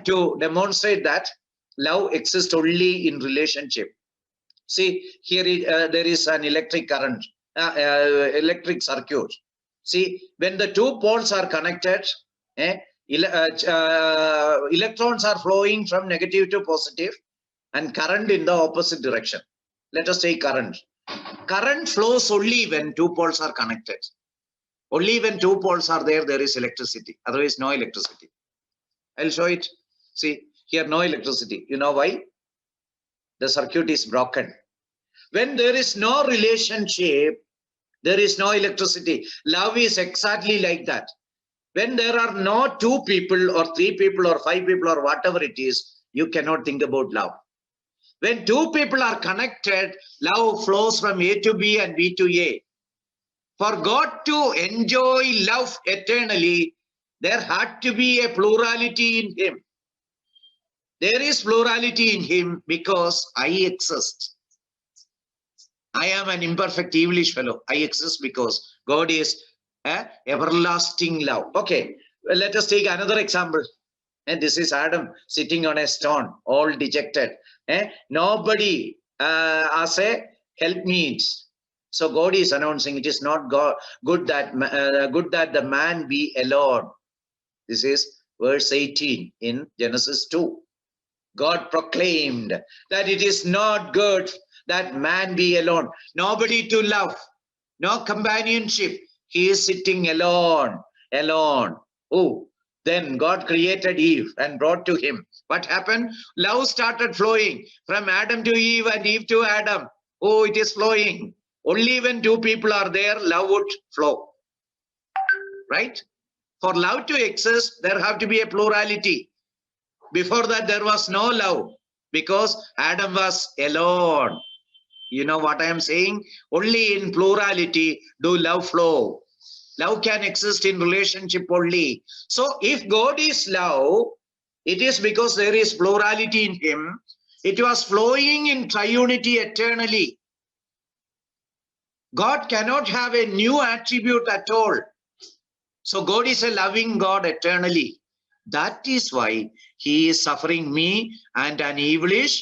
[SPEAKER 1] to demonstrate that love exists only in relationship. See, here there is an electric current, electric circuit. See, when the two poles are connected, electrons are flowing from negative to positive and current in the opposite direction. Let us say current. Current flows only when two poles are connected. Only when two poles are there, there is electricity. Otherwise, no electricity. I'll show it. See, here no electricity. You know why? The circuit is broken. When there is no relationship, there is no electricity. Love is exactly like that. When there are no two people or three people or five people or whatever it is, you cannot think about love. When two people are connected, love flows from A to B and B to A. For God to enjoy love eternally, there had to be a plurality in him. There is plurality in him because I exist. I am an imperfect, evilish fellow. I exist because God is everlasting love. Okay, well, let us take another example. And this is Adam sitting on a stone, all dejected. Nobody as a helpmeet. So God is announcing it is not good that the man be alone. This is verse 18 in Genesis 2. God proclaimed that it is not good that man be alone. Nobody to love, no companionship. He is sitting alone. Oh, then God created Eve and brought to him. What happened? Love started flowing from Adam to Eve and Eve to Adam. Oh, it is flowing. Only when two people are there, love would flow. Right? For love to exist, there have to be a plurality. Before that, there was no love because Adam was alone. You know what I am saying? Only in plurality do love flow. Love can exist in relationship only. So if God is love, it is because there is plurality in him. It was flowing in triunity eternally. God cannot have a new attribute at all. So God is a loving God eternally. That is why he is suffering me and an evilish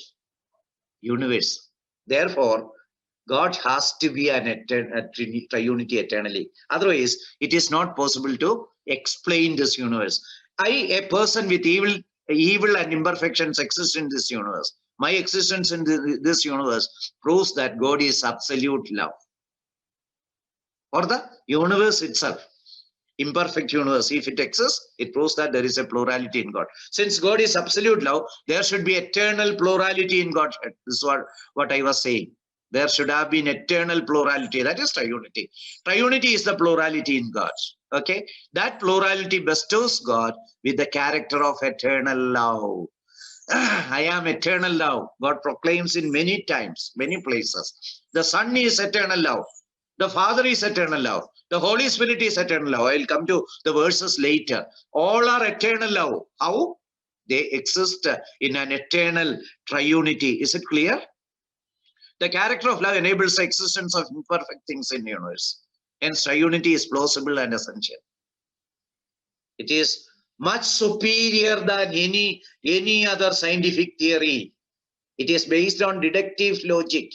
[SPEAKER 1] universe. Therefore, God has to be a triunity eternally. Otherwise, it is not possible to explain this universe. A person with evil and imperfections exist in this universe. My existence in this universe proves that God is absolute love. Or the universe itself, imperfect universe, if it exists, it proves that there is a plurality in God. Since God is absolute love, there should be eternal plurality in Godhead. This is what I was saying. There should have been eternal plurality. That is triunity. Triunity is the plurality in God. Okay, that plurality bestows God with the character of eternal love. I am eternal love. God proclaims in many times, many places. The Son is eternal love. The Father is eternal love. The Holy Spirit is eternal love. I will come to the verses later. All are eternal love. How? They exist in an eternal triunity. Is it clear? The character of love enables the existence of imperfect things in the universe. Hence, triunity is plausible and essential. It is much superior than any other scientific theory. It is based on deductive logic.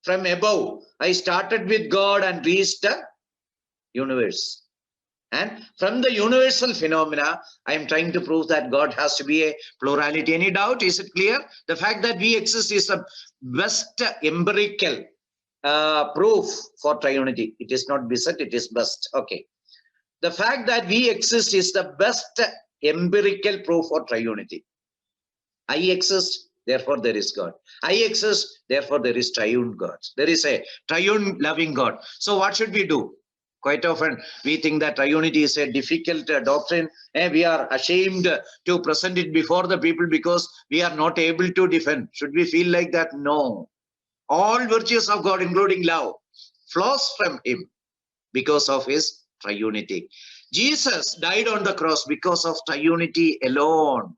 [SPEAKER 1] From above, I started with God and reached the universe. And from the universal phenomena, I am trying to prove that God has to be a plurality. Any doubt? Is it clear? The fact that we exist is the best empirical proof for triunity. It is not beset, it is best. Okay. The fact that we exist is the best empirical proof for triunity. I exist, therefore there is God. I exist, therefore there is triune God. There is a triune loving God. So what should we do? Quite often we think that triunity is a difficult doctrine and we are ashamed to present it before the people because we are not able to defend. Should we feel like that? No. All virtues of God, including love, flows from him because of his triunity. Jesus died on the cross because of triunity alone.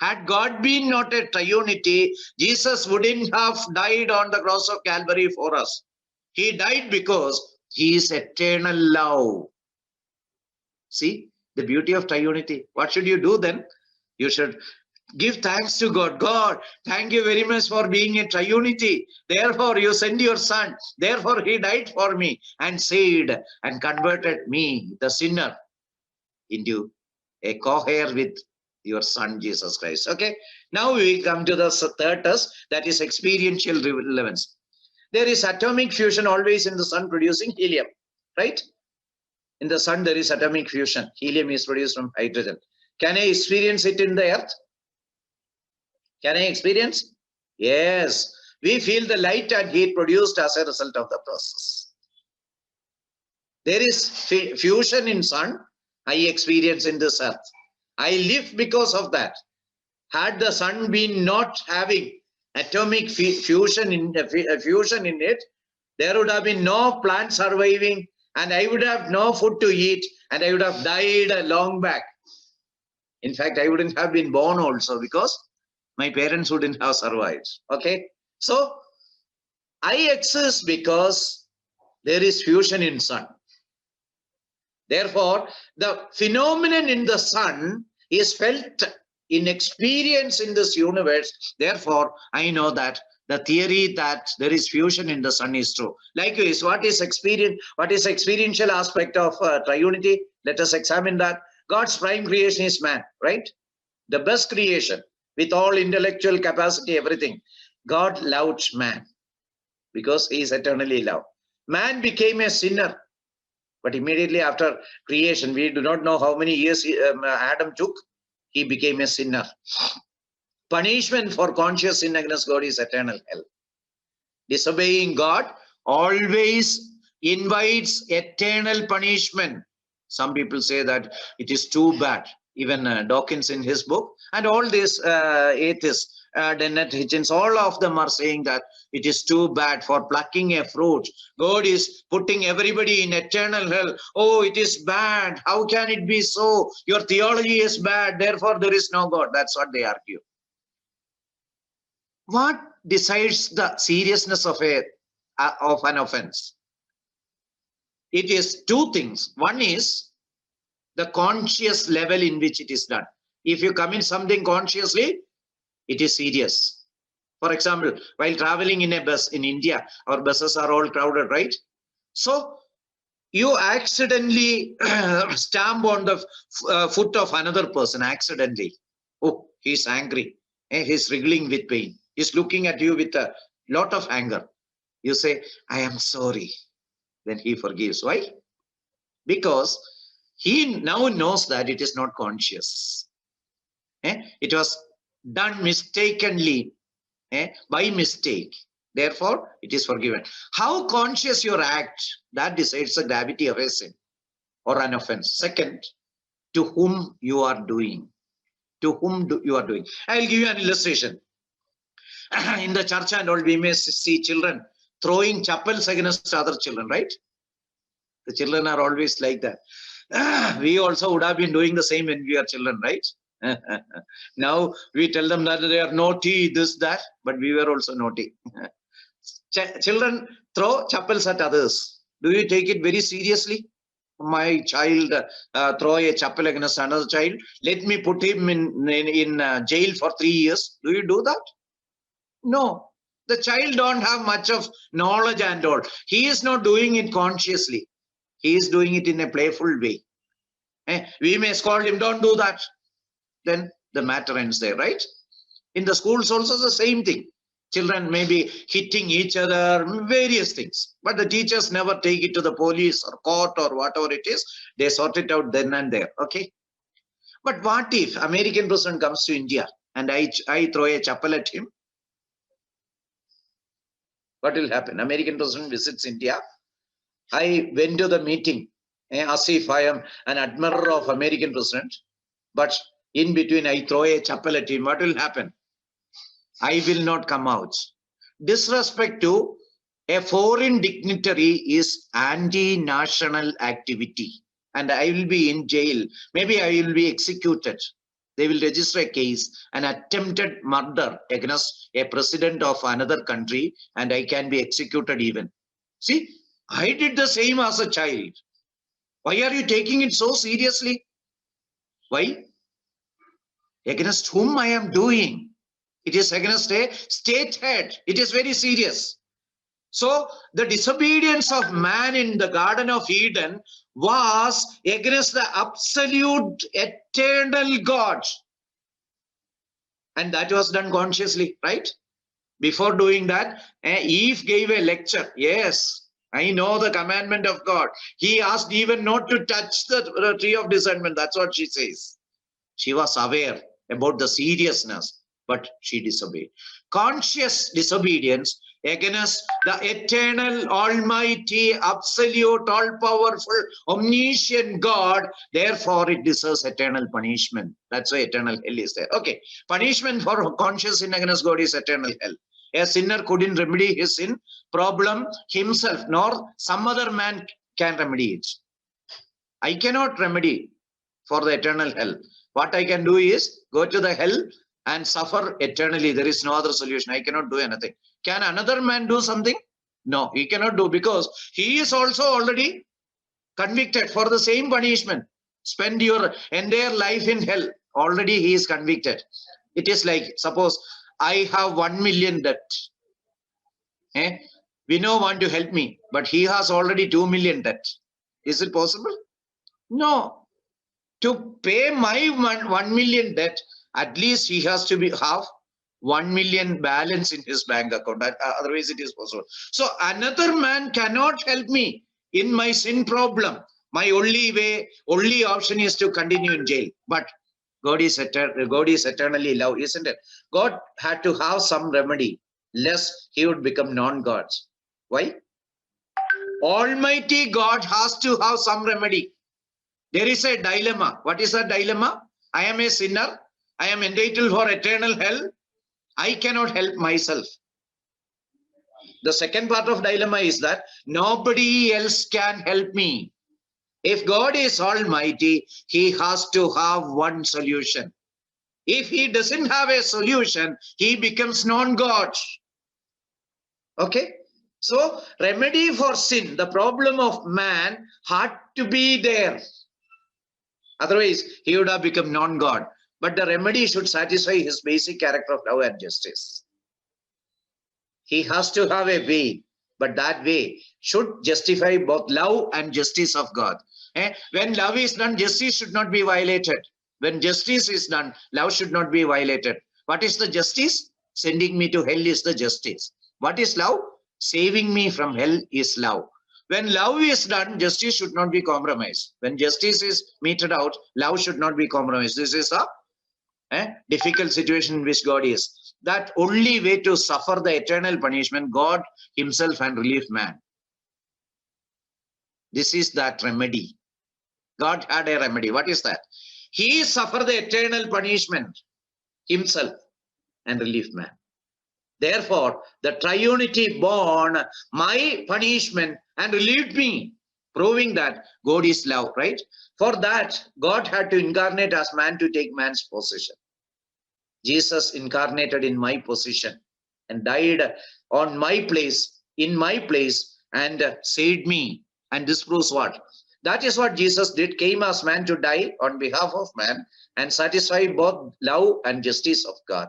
[SPEAKER 1] Had God been not a triunity, Jesus wouldn't have died on the cross of Calvary for us. He died because he is eternal love. See the beauty of triunity. What should you do then? You should give thanks to God. God, thank you very much for being a triunity. Therefore, you send your son. Therefore, he died for me and saved and converted me, the sinner, into a co-heir with your son, Jesus Christ. Okay. Now we come to the third test, that is experiential relevance. There is atomic fusion always in the sun producing helium, right? In the sun, there is atomic fusion. Helium is produced from hydrogen. Can I experience it in the earth? Can I experience? Yes. We feel the light and heat produced as a result of the process. There is fusion in sun. I experience in this earth. I live because of that. Had the sun been not having atomic fusion in it, there would have been no plant surviving, and I would have no food to eat, and I would have died long back. In fact, I wouldn't have been born also, because my parents wouldn't have survived. Okay, so I exist because there is fusion in sun. Therefore, the phenomenon in the sun is felt in experience in this universe. Therefore, I know that the theory that there is fusion in the sun is true. Likewise, what is experience? What is experiential aspect of triunity? Let us examine that. God's prime creation is man, right? The best creation with all intellectual capacity, everything. God loved man because he is eternally loved. Man became a sinner. But immediately after creation, we do not know how many years Adam took. He became a sinner. Punishment for conscious sin against God is eternal hell. Disobeying God always invites eternal punishment. Some people say that it is too bad. Even Dawkins in his book, and all these atheists, Dennett, Hitchens, all of them are saying that it is too bad for plucking a fruit. God is putting everybody in eternal hell. Oh, it is bad. How can it be so? Your theology is bad. Therefore, there is no God. That's what they argue. What decides the seriousness of an offense? It is two things. One is the conscious level in which it is done. If you commit something consciously, it is serious. For example, while traveling in a bus in India, our buses are all crowded, right? So you accidentally stamp on the foot of another person accidentally. Oh, he's angry. He's wriggling with pain. He's looking at you with a lot of anger. You say, I am sorry. Then he forgives. Why? Because he now knows that it is not conscious. It was done mistakenly, by mistake. Therefore, it is forgiven. How conscious your act, that decides the gravity of a sin or an offense. Second, to whom you are doing. To whom you are doing. I will give you an illustration. In the church and all, we may see children throwing chapels against other children, right? The children are always like that. We also would have been doing the same when we are children, right? Now we tell them that they are naughty, this, that, but we were also naughty. Children throw chapels at others. Do you take it very seriously? My child throw a chapel against another child. Let me put him in jail for 3 years. Do you do that? No. The child don't have much of knowledge and all. He is not doing it consciously. He is doing it in a playful way. We may scold him, don't do that. Then the matter ends there, right? In the schools also the same thing. Children may be hitting each other, various things. But the teachers never take it to the police or court or whatever it is. They sort it out then and there, okay? But what if American president comes to India and I throw a chapel at him? What will happen? American president visits India. I went to the meeting as if I am an admirer of American president. But in between, I throw a chapel at him. What will happen? I will not come out. Disrespect to a foreign dignitary is anti-national activity. And I will be in jail. Maybe I will be executed. They will register a case, an attempted murder against a president of another country, and I can be executed even. See, I did the same as a child. Why are you taking it so seriously? Why? Against whom I am doing? It is against a state head. It is very serious. So the disobedience of man in the Garden of Eden was against the absolute eternal God. And that was done consciously, right? Before doing that, Eve gave a lecture. Yes, I know the commandment of God. He asked even not to touch the tree of discernment. That's what she says. She was aware about the seriousness, but she disobeyed. Conscious disobedience against the eternal, almighty, absolute, all-powerful, omniscient God. Therefore, it deserves eternal punishment. That's why eternal hell is there. Okay, punishment for conscious sin against God is eternal hell. A sinner couldn't remedy his sin problem himself, nor some other man can remedy it. I cannot remedy for the eternal hell. What I can do is go to the hell and suffer eternally. There is no other solution. I cannot do anything. Can another man do something? No, he cannot do, because he is also already convicted for the same punishment. Spend your entire life in hell. Already he is convicted. It is like, suppose I have 1 million debt. Vino want to help me, but he has already 2 million debt. Is it possible? No. To pay my 1 million debt, at least he has to have 1 million balance in his bank account. Otherwise, it is possible. So another man cannot help me in my sin problem. My only option is to continue in jail. But God is eternally love, isn't it? God had to have some remedy, lest he would become non-God. Why? Almighty God has to have some remedy. There is a dilemma. What is that dilemma? I am a sinner. I am entitled for eternal hell. I cannot help myself. The second part of dilemma is that nobody else can help me. If God is almighty, he has to have one solution. If he doesn't have a solution, he becomes non-God. Okay? So, remedy for sin, the problem of man, had to be there. Otherwise, he would have become non-God. But the remedy should satisfy his basic character of love and justice. He has to have a way, but that way should justify both love and justice of God. When love is done, justice should not be violated. When justice is done, love should not be violated. What is the justice? Sending me to hell is the justice. What is love? Saving me from hell is love. When love is done, justice should not be compromised. When justice is meted out, love should not be compromised. This is a difficult situation in which God is. That only way to suffer the eternal punishment, God himself and relieve man. This is that remedy. God had a remedy. What is that? He suffered the eternal punishment himself and relieve man. Therefore, the triunity borne my punishment and relieved me, proving that God is love, right? For that, God had to incarnate as man to take man's position. Jesus incarnated in my position and died on my place, in my place, and saved me. And this proves what? That is what Jesus did, came as man to die on behalf of man and satisfy both love and justice of God.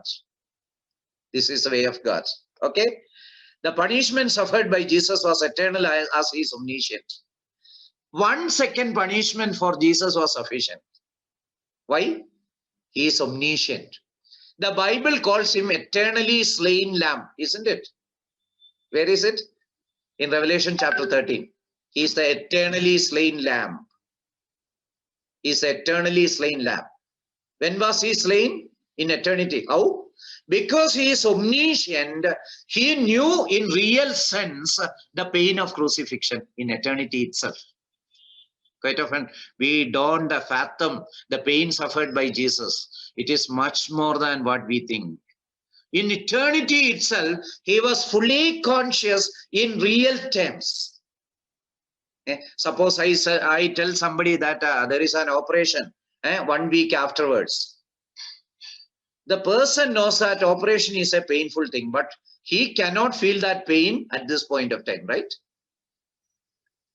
[SPEAKER 1] This is the way of God. Okay? The punishment suffered by Jesus was eternal as he is omniscient. 1 second punishment for Jesus was sufficient. Why? He is omniscient. The Bible calls him eternally slain lamb, isn't it? Where is it? In Revelation chapter 13. He is the eternally slain lamb. He is the eternally slain lamb. When was he slain? In eternity. How? Because he is omniscient, he knew in real sense the pain of crucifixion in eternity itself. Quite often we don't fathom the pain suffered by Jesus. It is much more than what we think. In eternity itself, he was fully conscious in real terms. Suppose I tell somebody that there is an operation 1 week afterwards. The person knows that operation is a painful thing, but he cannot feel that pain at this point of time, right?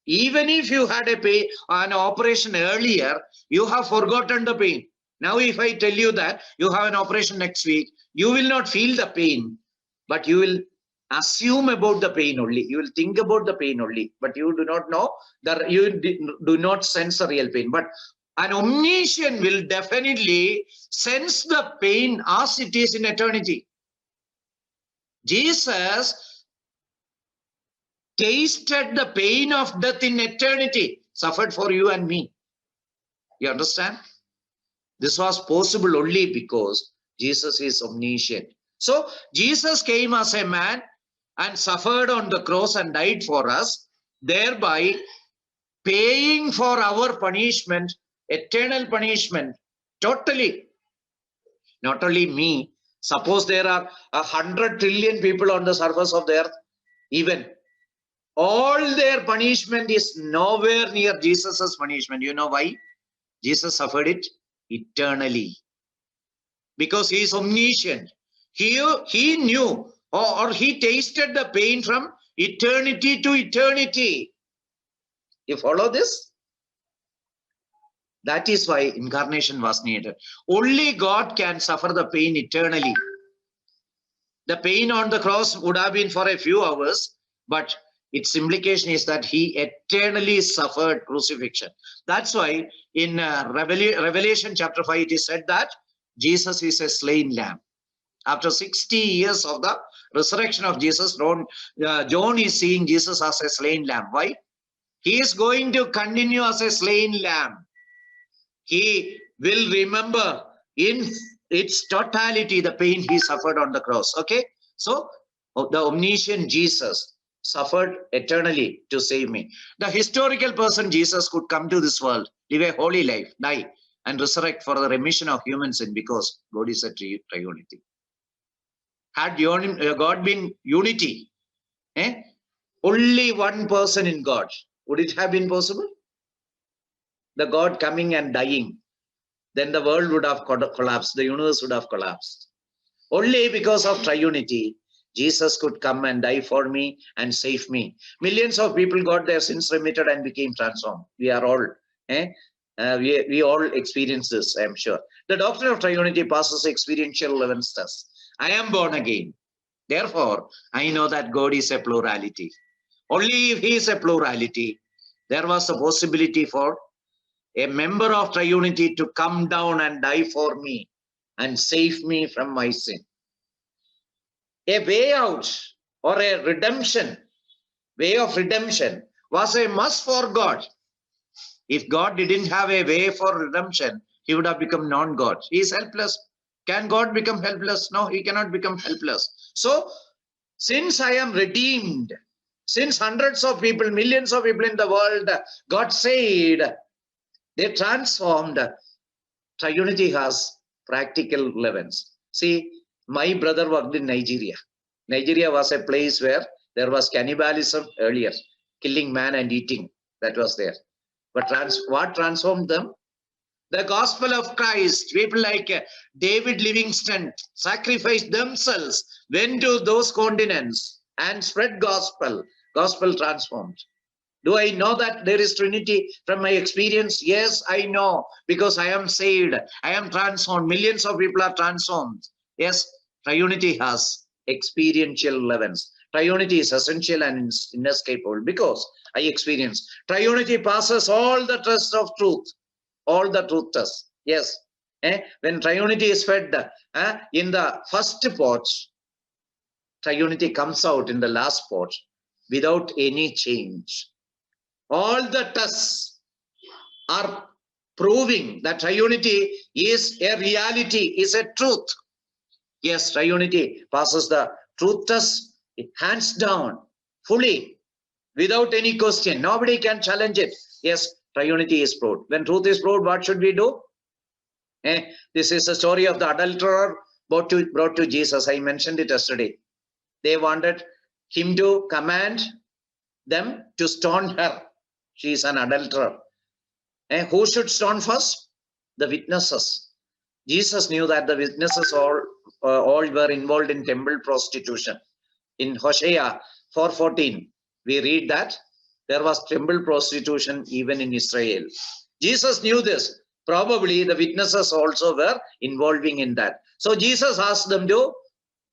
[SPEAKER 1] Even if you had an operation earlier, you have forgotten the pain. Now, if I tell you that you have an operation next week, you will not feel the pain, but you will assume about the pain only. You will think about the pain only, but you do not know that you do not sense the real pain. But an omniscient will definitely sense the pain as it is in eternity. Jesus tasted the pain of death in eternity, suffered for you and me. You understand? This was possible only because Jesus is omniscient. So Jesus came as a man and suffered on the cross and died for us, thereby paying for our punishment, eternal punishment, totally. Not only me, suppose there are 100 trillion people on the surface of the earth, even all their punishment is nowhere near Jesus's punishment. You know why? Jesus suffered it eternally. Because he is omniscient. He knew or he tasted the pain from eternity to eternity. You follow this? That is why incarnation was needed. Only God can suffer the pain eternally. The pain on the cross would have been for a few hours, but its implication is that he eternally suffered crucifixion. That's why in Revelation chapter 5, it is said that Jesus is a slain lamb. After 60 years of the resurrection of Jesus, John is seeing Jesus as a slain lamb. Why? He is going to continue as a slain lamb. He will remember in its totality the pain he suffered on the cross. Okay, so the omniscient Jesus suffered eternally to save me. The historical person Jesus could come to this world, live a holy life, die, and resurrect for the remission of human sin, because God is a triunity. Had God been unity, only one person in God, would it have been possible? The God coming and dying, then the world would have collapsed, the universe would have collapsed. Only because of triunity, Jesus could come and die for me and save me. Millions of people got their sins remitted and became transformed. We are all, we all experience this, I am sure. The doctrine of triunity passes experiential Levin's test. I am born again. Therefore, I know that God is a plurality. Only if he is a plurality, there was a possibility for a member of triunity to come down and die for me and save me from my sin. A way out or a redemption, way of redemption was a must for God. If God didn't have a way for redemption, he would have become non-God. He is helpless. Can God become helpless? No, he cannot become helpless. So, since I am redeemed, since hundreds of people, millions of people in the world got saved, they transformed, triunity has practical relevance. See, my brother worked in Nigeria. Nigeria was a place where there was cannibalism earlier, killing man and eating, that was there. But what transformed them? The gospel of Christ. People like David Livingstone sacrificed themselves, went to those continents and spread gospel. Gospel transformed. Do I know that there is Trinity from my experience? Yes, I know, because I am saved. I am transformed. Millions of people are transformed. Yes, triunity has experiential relevance. Triunity is essential and inescapable because I experience. Triunity passes all the tests of truth. All the truth tests. Yes. When triunity is fed in the first pot, triunity comes out in the last pot without any change. All the tests are proving that triunity is a reality, is a truth. Yes, triunity passes the truth test hands down, fully, without any question. Nobody can challenge it. Yes, triunity is proved. When truth is proved, what should we do? This is the story of the adulterer brought to Jesus. I mentioned it yesterday. They wanted him to command them to stone her. She is an adulterer. Who should stone first? The witnesses. Jesus knew that the witnesses all were involved in temple prostitution. In Hosea 4:14, we read that there was temple prostitution even in Israel. Jesus knew this. Probably the witnesses also were involving in that. So Jesus asked them to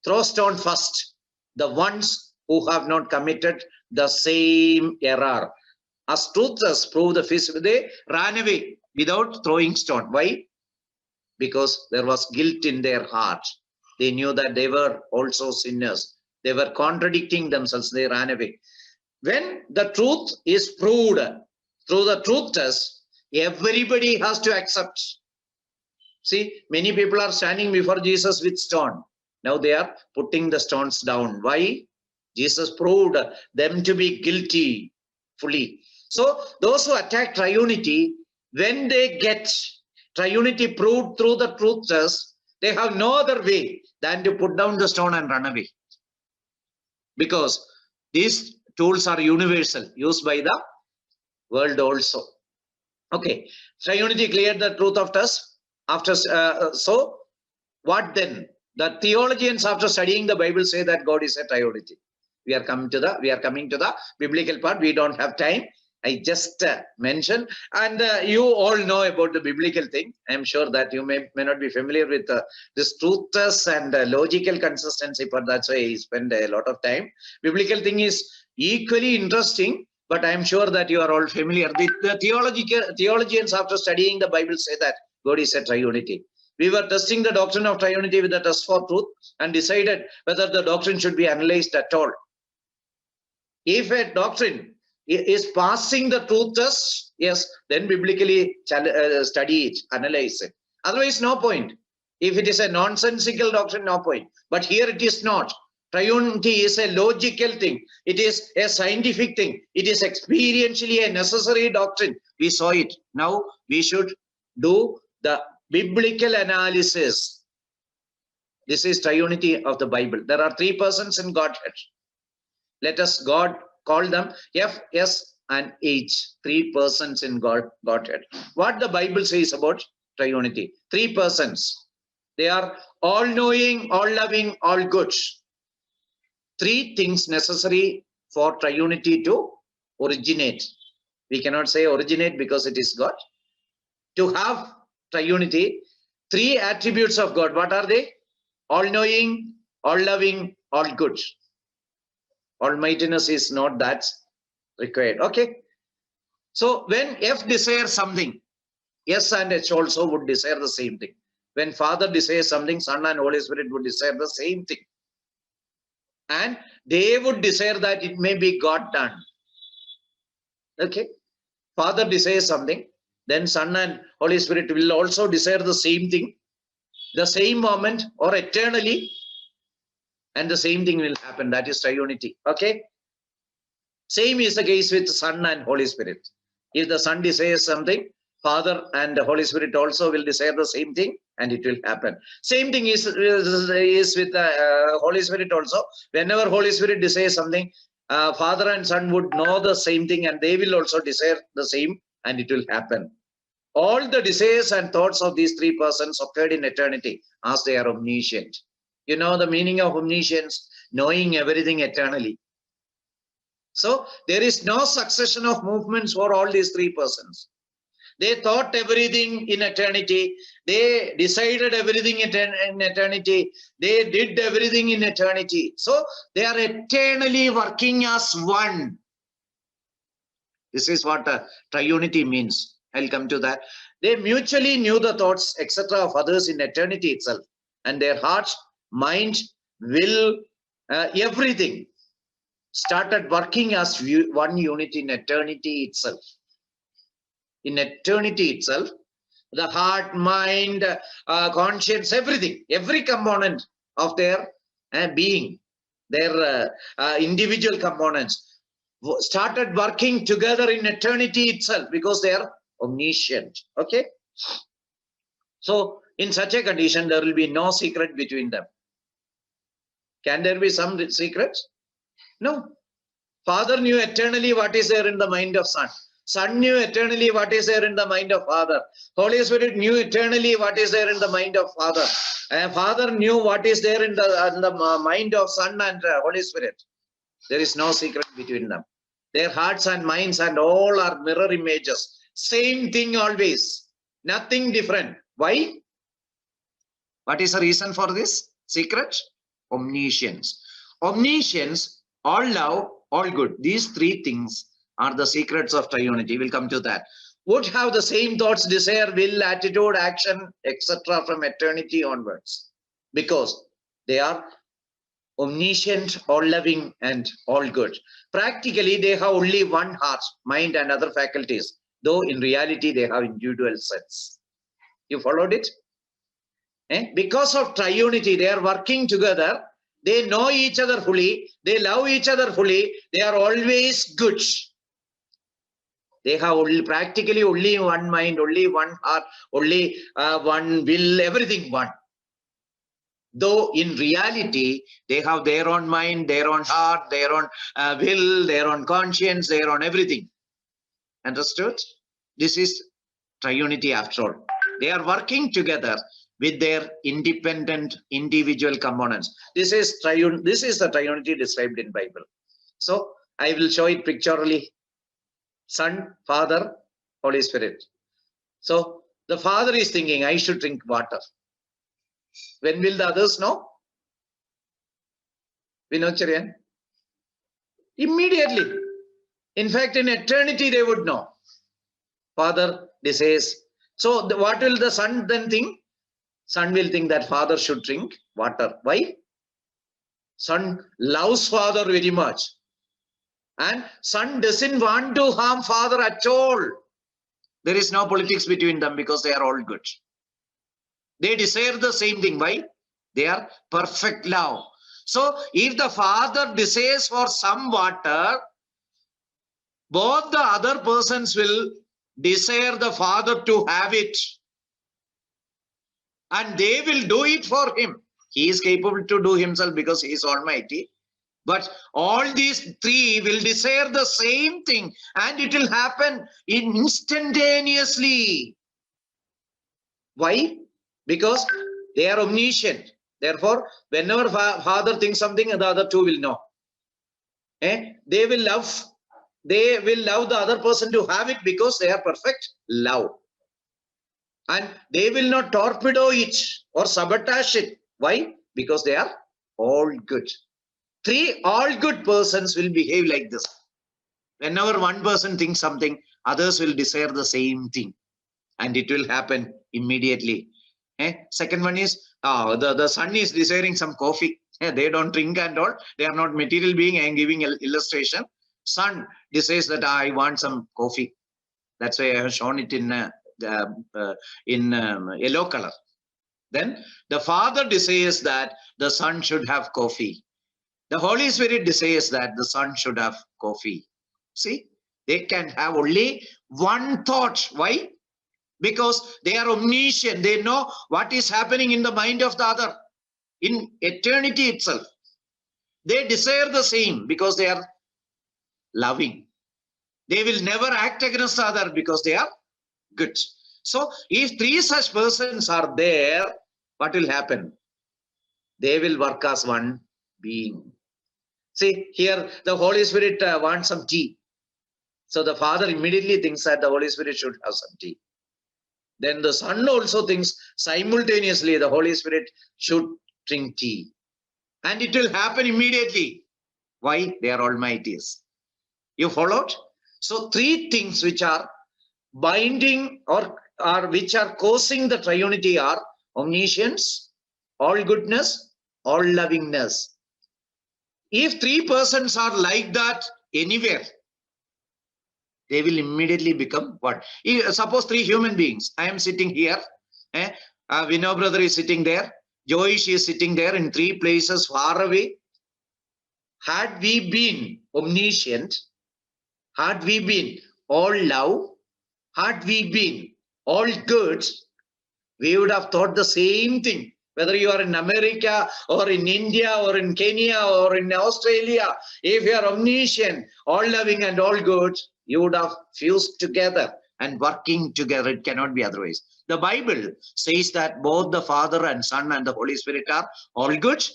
[SPEAKER 1] throw stone first, the ones who have not committed the same error. As truthers prove the physical, they ran away without throwing stone. Why? Because there was guilt in their heart. They knew that they were also sinners. They were contradicting themselves. They ran away. When the truth is proved through the truth test, everybody has to accept. See, many people are standing before Jesus with stone. Now they are putting the stones down. Why? Jesus proved them to be guilty fully. So those who attack triunity, when they get triunity proved through the truth test, they have no other way than to put down the stone and run away. Because these tools are universal, used by the world also. Okay, triunity cleared the truth of test. After so, what then? The theologians, after studying the Bible, say that God is a triunity. We are coming to the biblical part. We don't have time. I just mentioned, and you all know about the biblical thing. I am sure that you may not be familiar with this truthness and logical consistency, but that's why I spend a lot of time. Biblical thing is equally interesting, but I am sure that you are all familiar. The theologians, after studying the Bible, say that God is a triunity. We were testing the doctrine of triunity with the test for truth and decided whether the doctrine should be analyzed at all. If a doctrine is passing the truth test, yes, then biblically study it, analyze it. Otherwise, no point. If it is a nonsensical doctrine, no point. But here it is not. Triunity is a logical thing. It is a scientific thing. It is experientially a necessary doctrine. We saw it. Now we should do the biblical analysis. This is triunity of the Bible. There are three persons in Godhead. Let us call them F, S, and H. Three persons in Godhead. What the Bible says about triunity? Three persons. They are all knowing, all loving, all good. Three things necessary for triunity to originate. We cannot say originate because it is God. To have triunity, three attributes of God. What are they? All knowing, all loving, all good. Almightiness is not that required. Okay. So when F desires something, S and H also would desire the same thing. When Father desires something, Son and Holy Spirit would desire the same thing. And they would desire that it may be God done. Okay. Father desires something, then Son and Holy Spirit will also desire the same thing, the same moment or eternally, and the same thing will happen. That is triunity. Okay. Same is the case with Son and Holy Spirit. If the Son desires something, Father and the Holy Spirit also will desire the same thing, and it will happen. Same thing is with the Holy Spirit also. Whenever Holy Spirit desires something, Father and Son would know the same thing, and they will also desire the same, and it will happen. All the desires and thoughts of these three persons occurred in eternity as they are omniscient. You know the meaning of omniscience, knowing everything eternally. So there is no succession of movements for all these three persons. They thought everything in eternity. They decided everything in eternity. They did everything in eternity. So they are eternally working as one. This is what triunity means. I'll come to that. They mutually knew the thoughts, etc., of others in eternity itself. And their heart, mind, will, everything started working as one unit in eternity itself. In eternity itself, the heart, mind, conscience, everything, every component of their being, their individual components, started working together in eternity itself because they are omniscient. Okay. So in such a condition, there will be no secret between them. Can there be some secrets? No. Father knew eternally what is there in the mind of Son. Son knew eternally what is there in the mind of Father. Holy Spirit knew eternally what is there in the mind of Father. And Father knew what is there in the mind of Son and Holy Spirit. There is no secret between them. Their hearts and minds and all are mirror images. Same thing always. Nothing different. Why? What is the reason for this secret? Omniscience. Omniscience, all love, all good. These three things are the secrets of triunity. We'll come to that. Would have the same thoughts, desire, will, attitude, action, etc. from eternity onwards. Because they are omniscient, all-loving, and all-good. Practically, they have only one heart, mind, and other faculties. Though in reality, they have individual sets. You followed it? Because of triunity, they are working together. They know each other fully. They love each other fully. They are always good. They have practically only one mind, only one heart, only one will, everything one. Though in reality, they have their own mind, their own heart, their own will, their own conscience, their own everything. Understood? This is triunity after all. They are working together with their independent individual components. This is the triunity described in Bible. So I will show it pictorially. Son, Father, Holy Spirit. So the Father is thinking, I should drink water. When will the others know? Vinocharyan? Immediately. In fact, in eternity they would know. Father desires. So what will the Son then think? Son will think that Father should drink water. Why? Son loves Father very much. And Son doesn't want to harm Father at all. There is no politics between them because they are all good. They desire the same thing. Why? They are perfect love. So if the Father desires for some water, both the other persons will desire the Father to have it. And they will do it for him. He is capable to do himself because he is almighty. But all these three will desire the same thing. And it will happen instantaneously. Why? Because they are omniscient. Therefore, whenever Father thinks something, the other two will know. They will love the other person to have it because they are perfect love. And they will not torpedo it or sabotage it. Why? Because they are all good. Three all good persons will behave like this. Whenever one person thinks something, others will desire the same thing. And it will happen immediately. Second one is, the Son is desiring some coffee. They don't drink and all. They are not material being. I am giving an illustration. Son desires that I want some coffee. That's why I have shown it in yellow color. Then the Father desires that the Son should have coffee. The Holy Spirit desires that the Son should have coffee. See, they can have only one thought. Why? Because they are omniscient. They know what is happening in the mind of the other in eternity itself. They desire the same because they are loving. They will never act against the other because they are good. So if three such persons are there, what will happen? They will work as one being. See, here the Holy Spirit wants some tea. So the Father immediately thinks that the Holy Spirit should have some tea. Then the Son also thinks simultaneously the Holy Spirit should drink tea. And it will happen immediately. Why? They are almighties. You followed? So three things which are binding or which are causing the triunity are omniscience, all goodness, all lovingness. If three persons are like that anywhere, they will immediately become what? Suppose three human beings. I am sitting here. Vino brother is sitting there. Joish is sitting there in three places far away. Had we been omniscient, had we been all love, had we been all good, we would have thought the same thing. Whether you are in America or in India or in Kenya or in Australia, if you are omniscient, all loving and all good, You would have fused together and working together. It cannot be otherwise. The Bible says that both the Father and Son and the Holy Spirit are all good,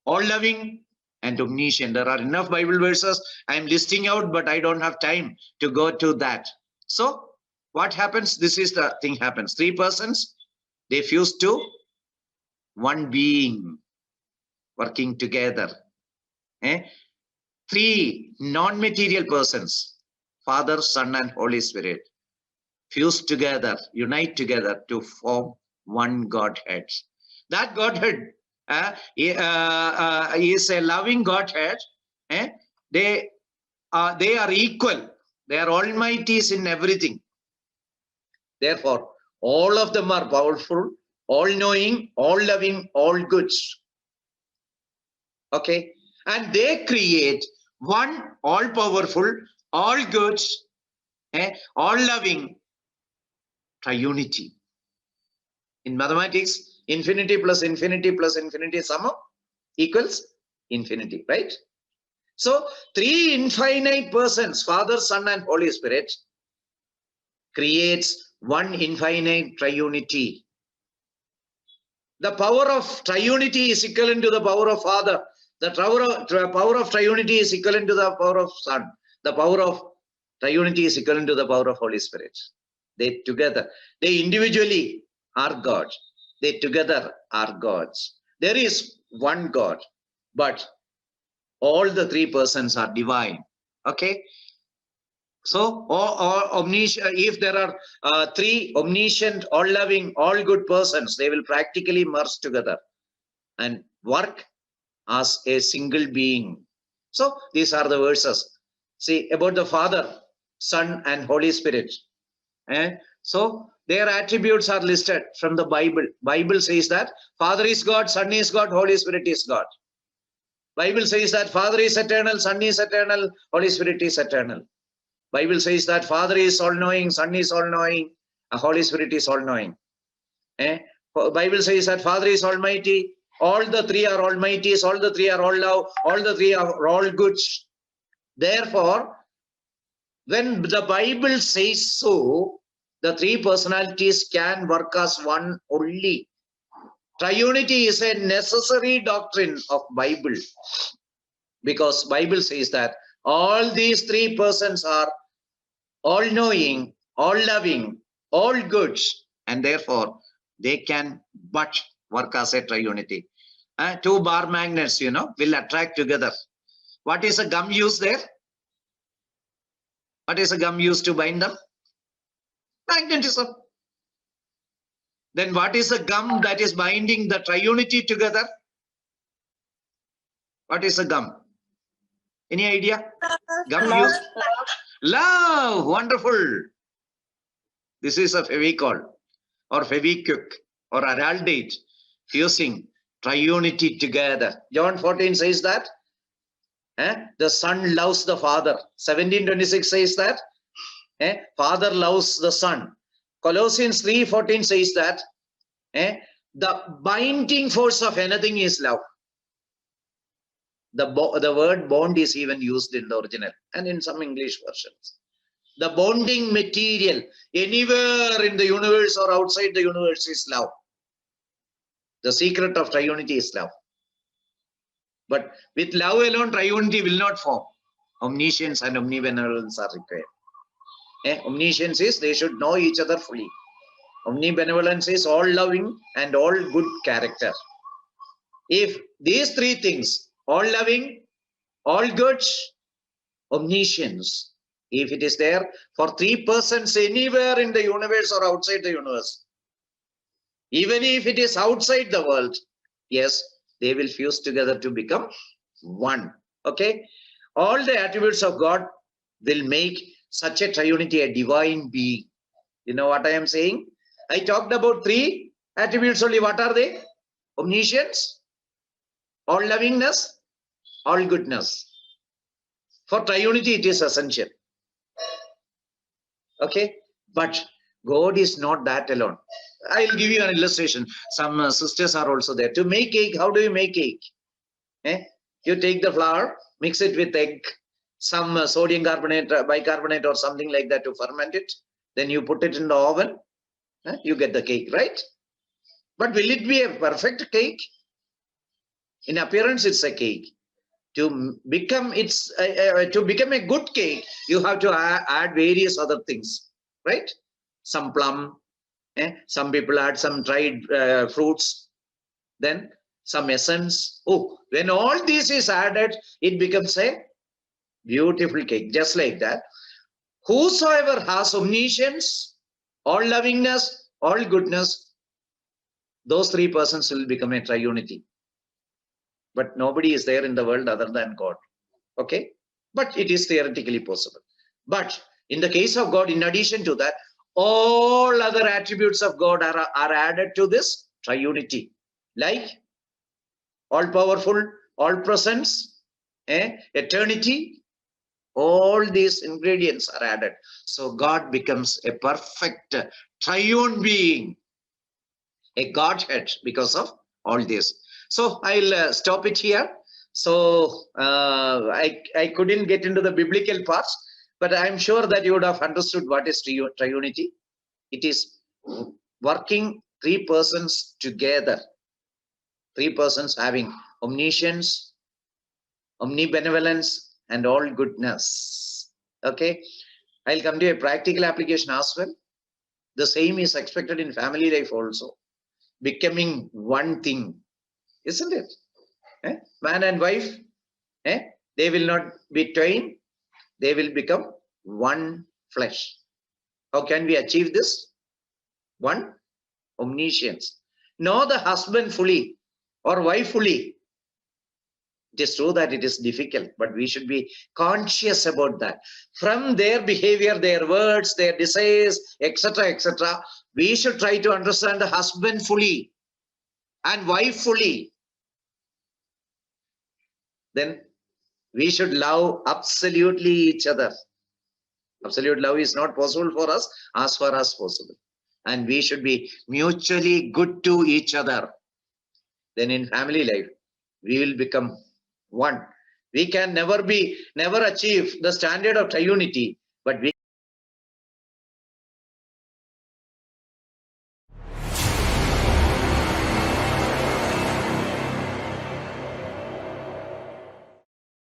[SPEAKER 1] all loving, and omniscient. There are enough Bible verses I am listing out, but I don't have time to go to that. So what happens? This is the thing happens. Three persons, they fuse to one being, working together. Three non-material persons, Father, Son, and Holy Spirit, fuse together, unite together to form one Godhead. That Godhead is a loving Godhead. They are equal. They are almighties in everything. Therefore, all of them are powerful, all-knowing, all-loving, all-good. Okay? And they create one all-powerful, all-good, all-loving triunity. In mathematics, infinity plus infinity plus infinity sum up equals infinity, right? So, three infinite persons, Father, Son, and Holy Spirit, creates one infinite triunity. The power of triunity is equivalent to the power of Father. The power of triunity is equivalent to the power of Son. The power of triunity is equivalent to the power of Holy Spirit. They together, they individually are God. They together are gods. There is one God, but all the three persons are divine. Okay? So, or omniscient, if there are three omniscient, all-loving, all-good persons, they will practically merge together and work as a single being. So, these are the verses. See, about the Father, Son, and Holy Spirit. So, their attributes are listed from the Bible. Bible says that Father is God, Son is God, Holy Spirit is God. Bible says that Father is eternal, Son is eternal, Holy Spirit is eternal. Bible says that Father is all-knowing, Son is all-knowing, Holy Spirit is all-knowing. Bible says that Father is almighty, all the three are almighties, all the three are all love, all the three are all good. Therefore, when the Bible says so, the three personalities can work as one only. Triunity is a necessary doctrine of Bible, because Bible says that all these three persons are all-knowing, all-loving, all good, and therefore they can but work as a triunity. Two bar magnets, will attract together. What is a gum used there? What is a gum used to bind them? Magnetism. Then what is the gum that is binding the triunity together? What is a gum? Any idea? Gum used? Love. Wonderful. This is a Fevicol or Feviquick or Araldate fusing triunity together. John 14 says that the Son loves the Father. 17:26 says that Father loves the Son. Colossians 3:14 says that the binding force of anything is love. The word bond is even used in the original and in some English versions. The bonding material anywhere in the universe or outside the universe is love. The secret of triunity is love. But with love alone, triunity will not form. Omniscience and omnibenevolence are required. Omniscience is they should know each other fully. Omnibenevolence is all loving and all good character. If these three things, all loving, all good, omniscience, if it is there for three persons anywhere in the universe or outside the universe, even if it is outside the world, yes, they will fuse together to become one. Okay? All the attributes of God will make such a triunity a divine being. You know what I am saying? I talked about three attributes only. What are they? Omniscience, all lovingness, all goodness. For triunity, it is essential. Okay? But God is not that alone. I'll give you an illustration. Some sisters are also there. To make cake, how do you make cake? You take the flour, mix it with egg, some sodium carbonate, bicarbonate or something like that to ferment it. Then you put it in the oven, you get the cake, right? But will it be a perfect cake? In appearance, it's a cake. To become a good cake, you have to add various other things, right? Some plum, some people add some dried fruits, then some essence. Oh, when all this is added, it becomes a beautiful cake, just like that. Whosoever has omniscience, all lovingness, all goodness, those three persons will become a triunity. But nobody is there in the world other than God. Okay? But it is theoretically possible. But in the case of God, in addition to that, all other attributes of God are added to this triunity. Like all powerful, all presence, eternity, all these ingredients are added. So God becomes a perfect triune being, a Godhead, because of all this. So I'll stop it here. So I couldn't get into the biblical parts, but I'm sure that you would have understood what is triunity. It is working three persons together, three persons having omniscience, omnibenevolence, and all goodness. Okay, I'll come to a practical application as well. The same is expected in family life also. Becoming one thing, isn't it? Man and wife, they will not be twain, they will become one flesh. How can we achieve this? One, omniscience. Know the husband fully or wife fully. It is true that it is difficult, but we should be conscious about that. From their behavior, their words, their desires, etc., etc., we should try to understand the husband fully and wife fully. Then we should love absolutely each other. Absolute love is not possible for us as far as possible. And we should be mutually good to each other. Then in family life, we will become one. We can never achieve the standard of triunity, but we